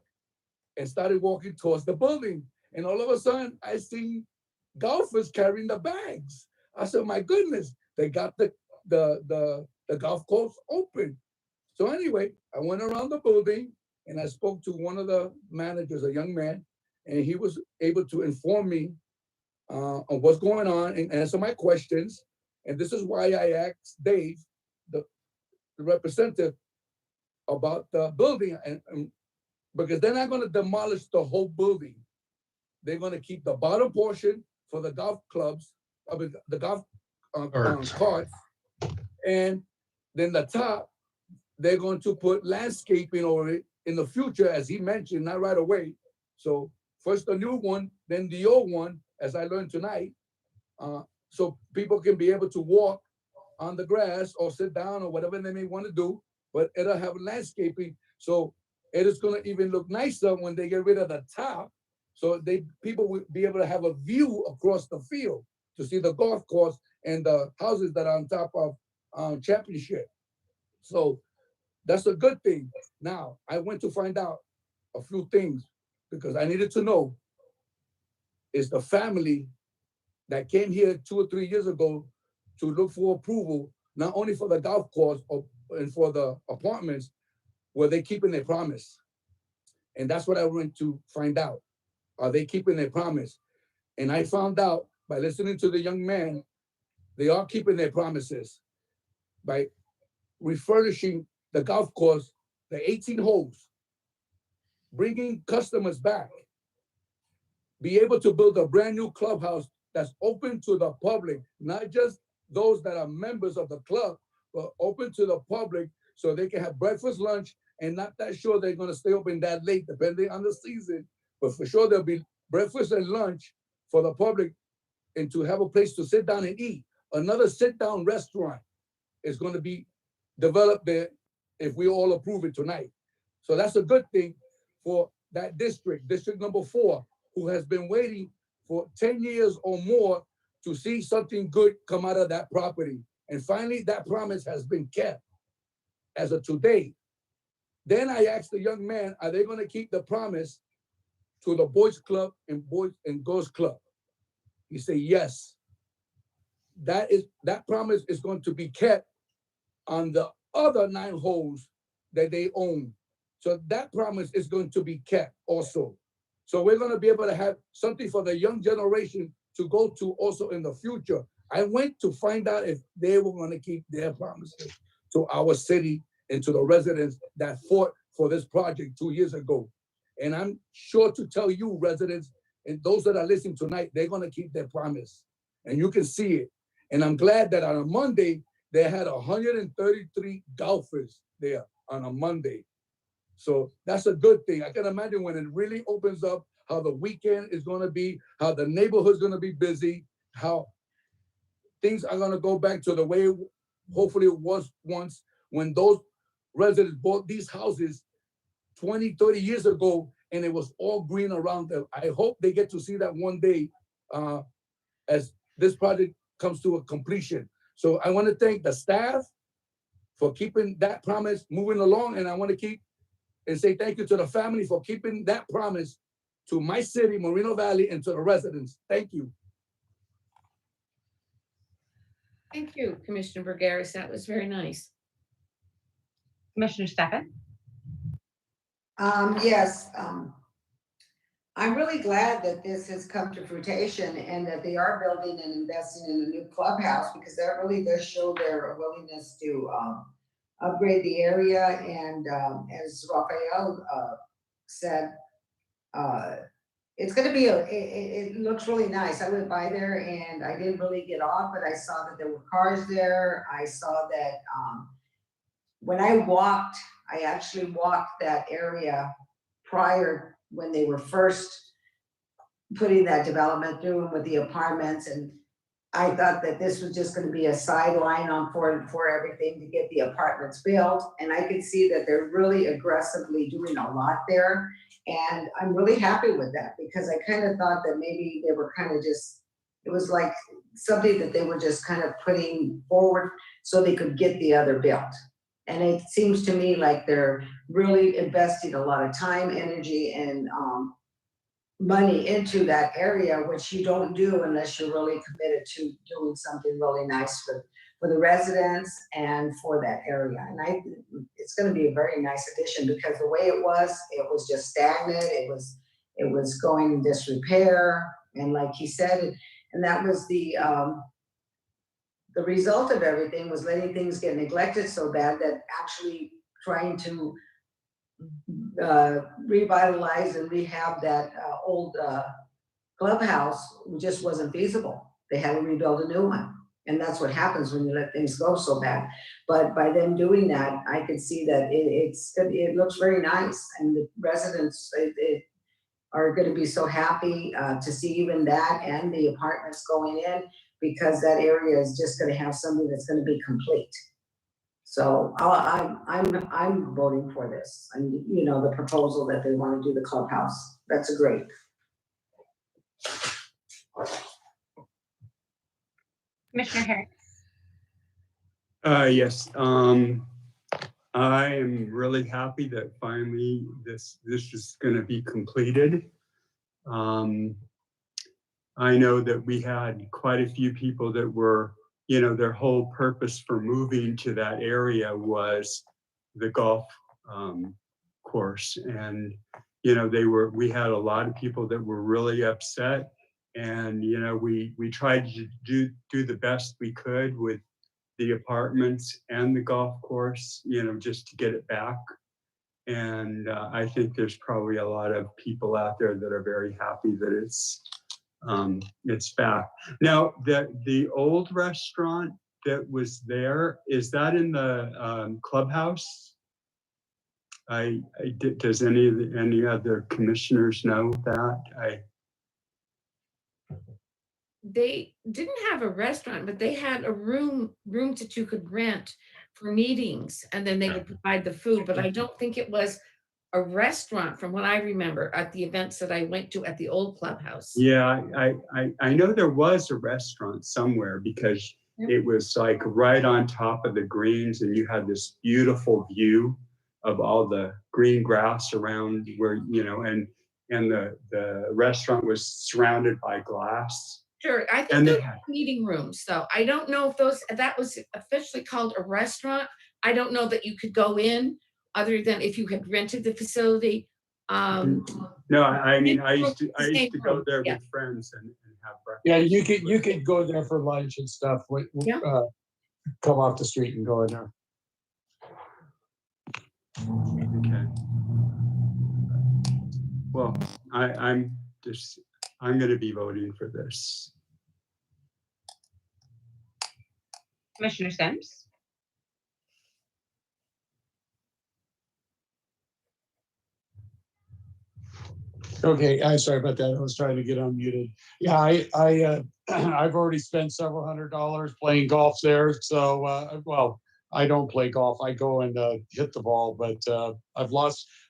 and started walking towards the building. And all of a sudden I seen golfers carrying the bags. I said, my goodness, they got the golf course open. So anyway, I went around the building and I spoke to one of the managers, a young man, and he was able to inform me on what's going on and answer my questions. And this is why I asked Dave, the representative, about the building, and because they're not going to demolish the whole building. They're going to keep the bottom portion for the golf clubs, the golf carts, and then the top, they're going to put landscaping over it in the future, as he mentioned, not right away. So first the new one, then the old one, as I learned tonight, so people can be able to walk on the grass or sit down or whatever they may want to do, but it'll have landscaping. So it is going to even look nicer when they get rid of the top. So people will be able to have a view across the field to see the golf course and the houses that are on top of Championship. So that's a good thing. Now, I went to find out a few things because I needed to know, is the family that came here 2 or 3 years ago to look for approval, not only for the golf course and for the apartments, were they keeping their promise? And that's what I went to find out. Are they keeping their promise? And I found out by listening to the young man, they are keeping their promises by refurbishing the golf course, the 18 holes. bringing customers back, be able to build a brand new clubhouse that's open to the public, not just those that are members of the club, but open to the public so they can have breakfast, lunch, and not that sure they're gonna stay open that late, depending on the season. But for sure there'll be breakfast and lunch for the public and to have a place to sit down and eat. Another sit-down restaurant is gonna be developed there if we all approve it tonight. So that's a good thing for that district, District number 4, who has been waiting for 10 years or more to see something good come out of that property. And finally, that promise has been kept as of today. Then I asked the young man, are they gonna keep the promise to the Boys Club and Boys and Girls Club? He said, yes. That promise is going to be kept on the other 9 holes that they own. So that promise is going to be kept also. So we're going to be able to have something for the young generation to go to also in the future. I went to find out if they were going to keep their promises to our city and to the residents that fought for this project 2 years ago. And I'm sure to tell you, residents, and those that are listening tonight, they're going to keep their promise. And you can see it. And I'm glad that on a Monday, they had 133 golfers there on a Monday. So that's a good thing. I can imagine when it really opens up, how the weekend is going to be, how the neighborhood's going to be busy, how things are going to go back to the way hopefully it was once when those residents bought these houses 20, 30 years ago, and it was all green around them. I hope they get to see that one day as this project comes to a completion. So I want to thank the staff for keeping that promise moving along, and I want to keep and say thank you to the family for keeping that promise to my city, Moreno Valley, and to the residents. Thank you. Thank you, Commissioner Bergaris. That was very nice. Commissioner Stefan? Yes, I'm really glad that this has come to fruition and that they are building and investing in a new clubhouse, because that really does show their willingness to upgrade the area. And as Rafael said, it's going to be it looks really nice. I went by there and I didn't really get off, but I saw that there were cars there. I saw that when I actually walked that area prior when they were first putting that development through with the apartments, and I thought that this was just going to be a sideline for everything to get the apartments built. And I could see that they're really aggressively doing a lot there. And I'm really happy with that, because I kind of thought that maybe they were kind of just, it was like something that they were just kind of putting forward so they could get the other built. And it seems to me like they're really investing a lot of time, energy, and money into that area, which you don't do unless you're really committed to doing something really nice for the residents and for that area. And it's going to be a very nice addition, because the way it was just stagnant. It was going in disrepair, and like he said, and that was the result of everything, was letting things get neglected so bad that actually trying to revitalize and rehab that old clubhouse just wasn't feasible. They had to rebuild a new one. And that's what happens when you let things go so bad. But by them doing that, I could see that it looks very nice, and the residents are going to be so happy to see even that and the apartments going in, because that area is just going to have something that's going to be complete. So I'm voting for this, and the proposal that they want to do the clubhouse. That's great. Commissioner Yes, Harris? I am really happy that finally this is going to be completed. I know that we had quite a few people that were, their whole purpose for moving to that area was the golf course. And, we had a lot of people that were really upset. And, we tried to do the best we could with the apartments and the golf course, just to get it back. And I think there's probably a lot of people out there that are very happy that it's back. Now, the old restaurant that was there, is that in the clubhouse? Does any other commissioners know that? They didn't have a restaurant, but they had a room that you could rent for meetings, and then they would provide the food. But I don't think it was a restaurant from what I remember at the events that I went to at the old clubhouse. Yeah, I know there was a restaurant somewhere because it was like right on top of the greens, and you had this beautiful view of all the green grass around where, and the restaurant was surrounded by glass. Sure, I think those were meeting rooms, though. I don't know if that was officially called a restaurant. I don't know that you could go in other than if you had rented the facility. No, I mean, I used to go there with friends and have breakfast. Yeah, you could go there for lunch and stuff. Come off the street and go in there. Okay. Well, I'm going to be voting for this. Commissioner Sims? Okay, I'm sorry about that. I was trying to get unmuted. Yeah, I've already spent several $100s playing golf there. So, well, I don't play golf. I go and hit the ball, but I've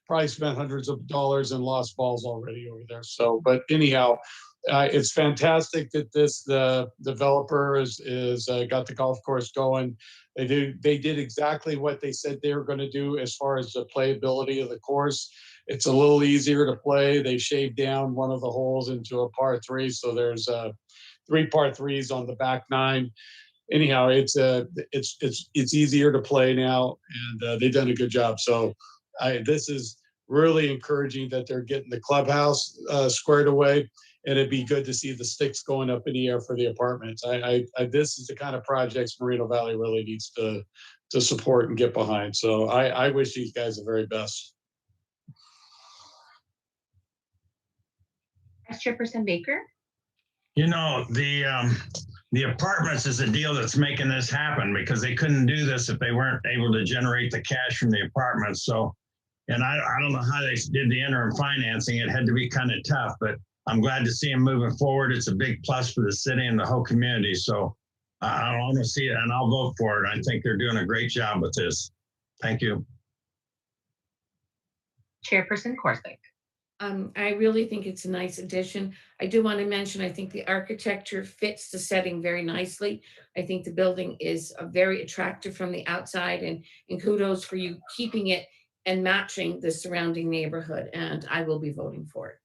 probably spent hundreds of dollars and lost balls already over there. So, but anyhow, it's fantastic that the developer is got the golf course going. They did exactly what they said they were going to do as far as the playability of the course. It's a little easier to play. They shaved down one of the holes into a par 3, so there's 3 par 3s on the back 9. Anyhow, it's easier to play now, and they've done a good job. So this is really encouraging that they're getting the clubhouse squared away, and it'd be good to see the sticks going up in the air for the apartments. This is the kind of projects Moreno Valley really needs to support and get behind. So I wish these guys the very best. Vice Chairperson Baker? The apartments is the deal that's making this happen, because they couldn't do this if they weren't able to generate the cash from the apartments. So, and I don't know how they did the interim financing. It had to be kind of tough, but I'm glad to see them moving forward. It's a big plus for the city and the whole community. So I want to see it, and I'll vote for it. I think they're doing a great job with this. Thank you. Chairperson Corsick? I really think it's a nice addition. I do want to mention, I think the architecture fits the setting very nicely. I think the building is very attractive from the outside, and kudos for you keeping it and matching the surrounding neighborhood, and I will be voting for it.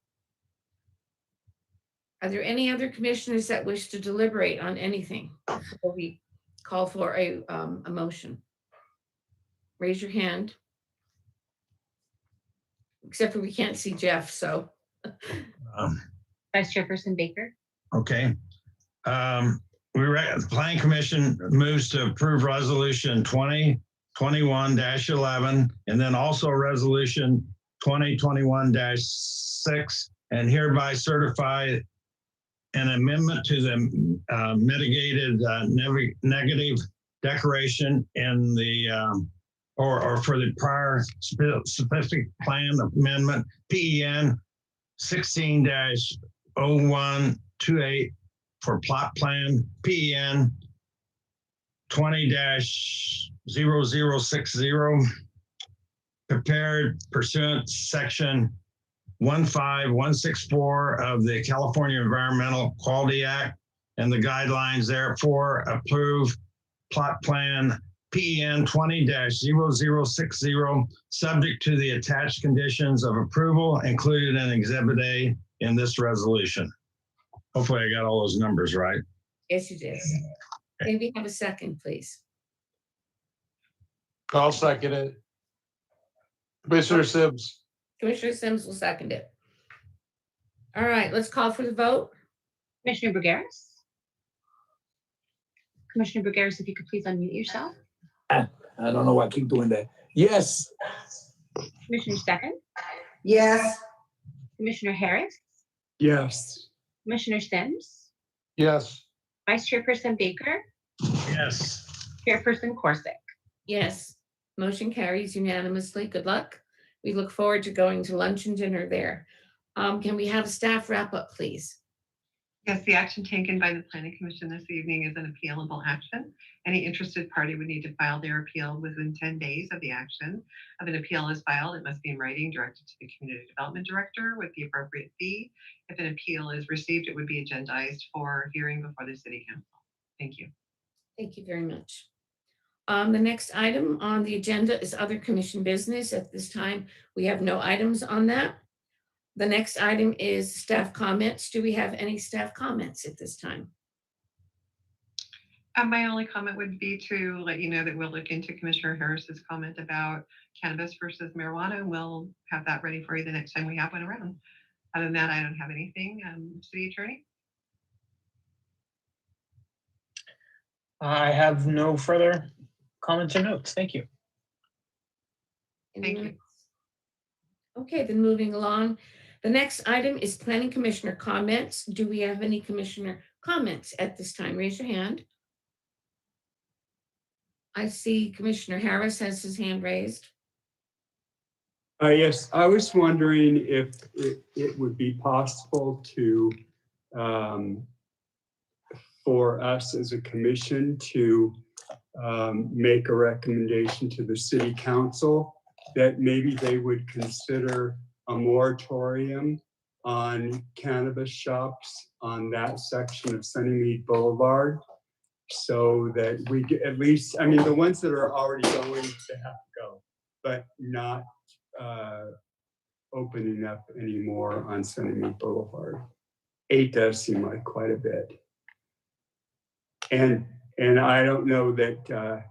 Are there any other commissioners that wish to deliberate on anything before we call for a motion? Raise your hand. Except for we can't see Jeff, so. Vice Chairperson Baker? Okay. The Planning Commission moves to approve Resolution 2021-11, and then also Resolution 2021-6, and hereby certify an amendment to the mitigated negative declaration in the or for the prior specific plan amendment, PEN 16-0128 for plot plan, PEN 20-0060, prepared pursuant section 15164 of the California Environmental Quality Act, and the guidelines therefore approve plot plan PEN 20-0060, subject to the attached conditions of approval included in Exhibit A in this resolution. Hopefully I got all those numbers right. Yes, you did. Can we have a second, please? I'll second it. Commissioner Sims. Commissioner Sims will second it. All right, let's call for the vote. Commissioner Brugueras? Commissioner Brugueras, if you could please unmute yourself. I don't know why I keep doing that. Yes. Commissioner Stefan, Yes. Commissioner Harris, Yes. Commissioner Sims, Yes. Vice Chairperson Baker, Yes. Chairperson Corsick. Yes, motion carries unanimously. Good luck. We look forward to going to lunch and dinner there. Can we have a staff wrap up, please? Yes, the action taken by the Planning Commission this evening is an appealable action. Any interested party would need to file their appeal within 10 days of the action. If an appeal is filed, it must be in writing, directed to the Community Development Director with the appropriate fee. If an appeal is received, it would be agendized for hearing before the City Council. Thank you. Thank you very much. The next item on the agenda is other commission business. At this time, we have no items on that. The next item is staff comments. Do we have any staff comments at this time? My only comment would be to let you know that we'll look into Commissioner Harris's comment about cannabis versus marijuana, and we'll have that ready for you the next time we have one around. Other than that, I don't have anything. City Attorney? I have no further comments or notes. Thank you. Thank you. Okay, then moving along. The next item is planning commissioner comments. Do we have any commissioner comments at this time? Raise your hand. I see Commissioner Harris has his hand raised. Yes, I was wondering if it would be possible to, for us as a commission to make a recommendation to the city council that maybe they would consider a moratorium on cannabis shops on that section of Sunnymead Boulevard, so that we get at least, I mean, the ones that are already going, they have to go, but not opening up anymore on Sunnymead Boulevard. 8 does seem like quite a bit. And I don't know that,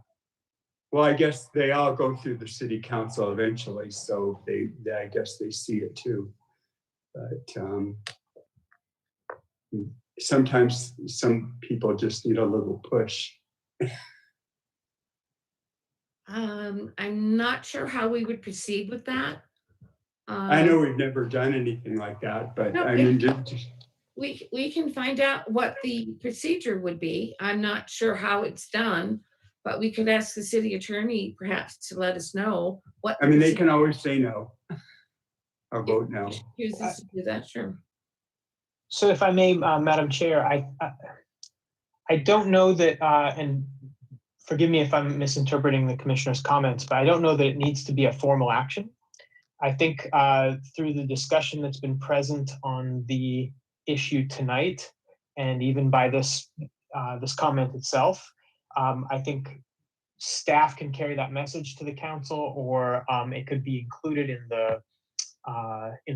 well, I guess they all go through the city council eventually, so I guess they see it too. But sometimes some people just need a little push. I'm not sure how we would proceed with that. I know we've never done anything like that, but No, I mean, we can find out what the procedure would be. I'm not sure how it's done, but we could ask the city attorney perhaps to let us know what. I mean, they can always say no or vote no. Chooses to do that, sure. So if I may, Madam Chair, I don't know that, and forgive me if I'm misinterpreting the commissioner's comments, but I don't know that it needs to be a formal action. I think through the discussion that's been present on the issue tonight, and even by this comment itself, I think staff can carry that message to the council, or it could be included in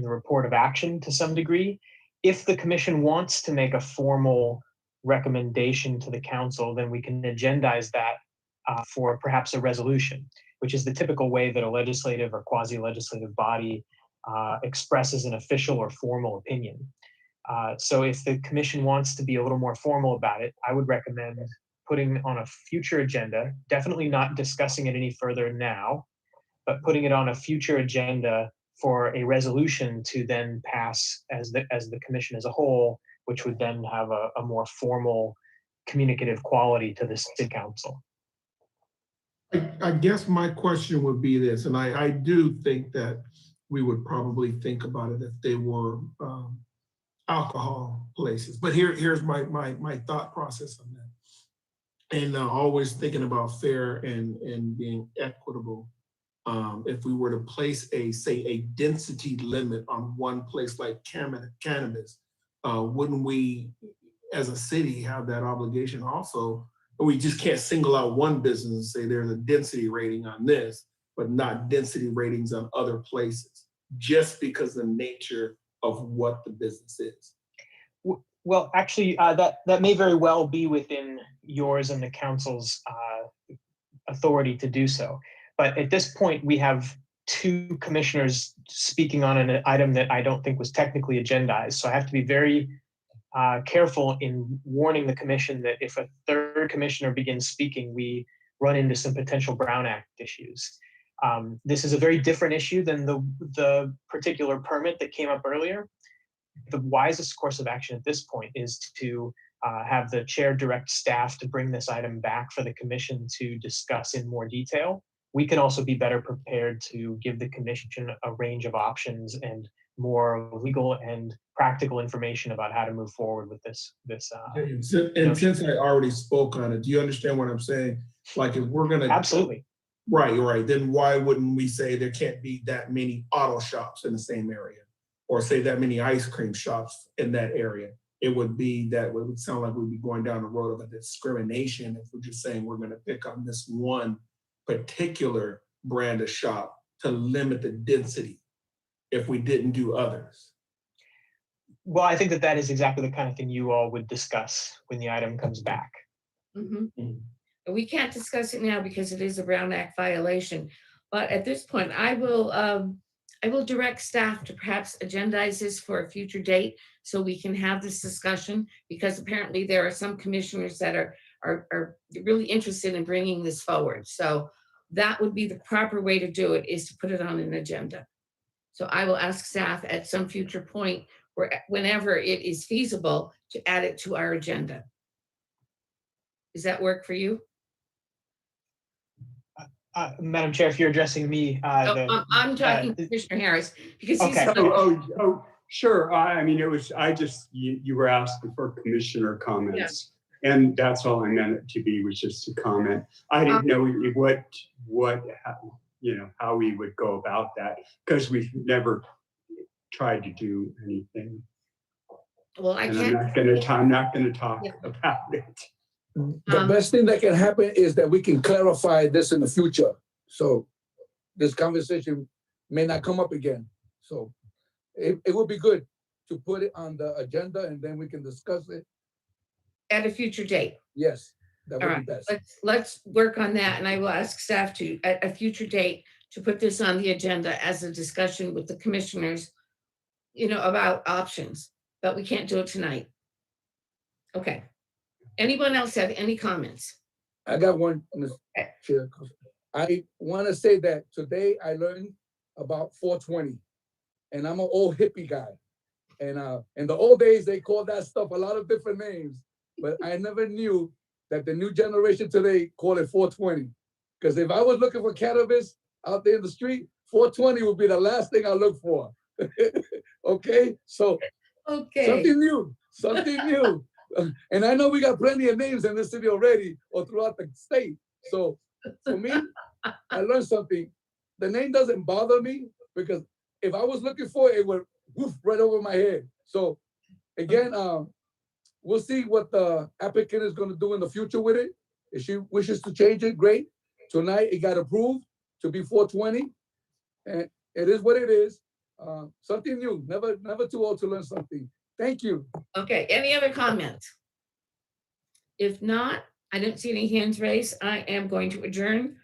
the report of action to some degree. If the commission wants to make a formal recommendation to the council, then we can agendize that for perhaps a resolution, which is the typical way that a legislative or quasi-legislative body expresses an official or formal opinion. So if the commission wants to be a little more formal about it, I would recommend putting on a future agenda, definitely not discussing it any further now, but putting it on a future agenda for a resolution to then pass as the commission as a whole, which would then have a more formal communicative quality to the city council. I guess my question would be this, and I do think that we would probably think about it if they were alcohol places. But here's my thought process on that. And always thinking about fair and being equitable. If we were to place say a density limit on one place like cannabis, wouldn't we as a city have that obligation also? We just can't single out one business and say there's a density rating on this, but not density ratings on other places, just because of the nature of what the business is. Well, actually, that may very well be within yours and the council's authority to do so. But at this point, we have two commissioners speaking on an item that I don't think was technically agendized. So I have to be very careful in warning the commission that if a third commissioner begins speaking, we run into some potential Brown Act issues. This is a very different issue than the particular permit that came up earlier. The wisest course of action at this point is to have the chair direct staff to bring this item back for the commission to discuss in more detail. We can also be better prepared to give the commission a range of options and more legal and practical information about how to move forward with this. And since I already spoke on it, do you understand what I'm saying? Like if we're gonna absolutely right, then why wouldn't we say there can't be that many auto shops in the same area, or say that many ice cream shops in that area? It would be that it would sound like we'd be going down the road of a discrimination if we're just saying we're going to pick on this one particular brand of shop to limit the density if we didn't do others. Well, I think that is exactly the kind of thing you all would discuss when the item comes back. We can't discuss it now because it is a Brown Act violation. But at this point, I will direct staff to perhaps agendize this for a future date so we can have this discussion, because apparently there are some commissioners that are really interested in bringing this forward. So that would be the proper way to do it, is to put it on an agenda. So I will ask staff at some future point, whenever it is feasible, to add it to our agenda. Does that work for you? Madam Chair, if you're addressing me, I'm talking to Commissioner Harris because he's. Okay. Sure. I mean, you were asking for commissioner comments, and that's all I meant it to be, was just a comment. I didn't know how we would go about that, because we've never tried to do anything. Well, I'm not going to talk about it. The best thing that can happen is that we can clarify this in the future. So this conversation may not come up again. So it would be good to put it on the agenda, and then we can discuss it at a future date. Yes, that would All be best. Let's work on that, and I will ask staff to, at a future date, to put this on the agenda as a discussion with the commissioners, about options, but we can't do it tonight. Okay. Anyone else have any comments? I got one, Ms. Chair. I want to say that today I learned about 420, and I'm an old hippie guy. And in the old days, they called that stuff a lot of different names, but I never knew that the new generation today call it 420. Because if I was looking for cannabis out there in the street, 420 would be the last thing I look for. Okay, so something new. And I know we got plenty of names in this city already, or throughout the state. So for me, I learned something. The name doesn't bother me, because if I was looking for it, it would woof right over my head. So again, we'll see what the applicant is going to do in the future with it. If she wishes to change it, great. Tonight it got approved to be 420, and it is what it is. Something new. Never too old to learn something. Thank you. Okay, any other comments? If not, I don't see any hands raised. I am going to adjourn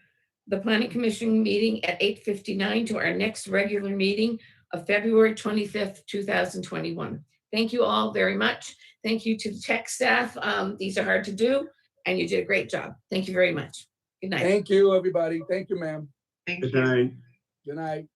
the Planning Commission meeting at 8:59 to our next regular meeting of February 25th, 2021. Thank you all very much. Thank you to the tech staff. These are hard to do, and you did a great job. Thank you very much. Good night. Thank you, everybody. Thank you, ma'am. Good night. Good night.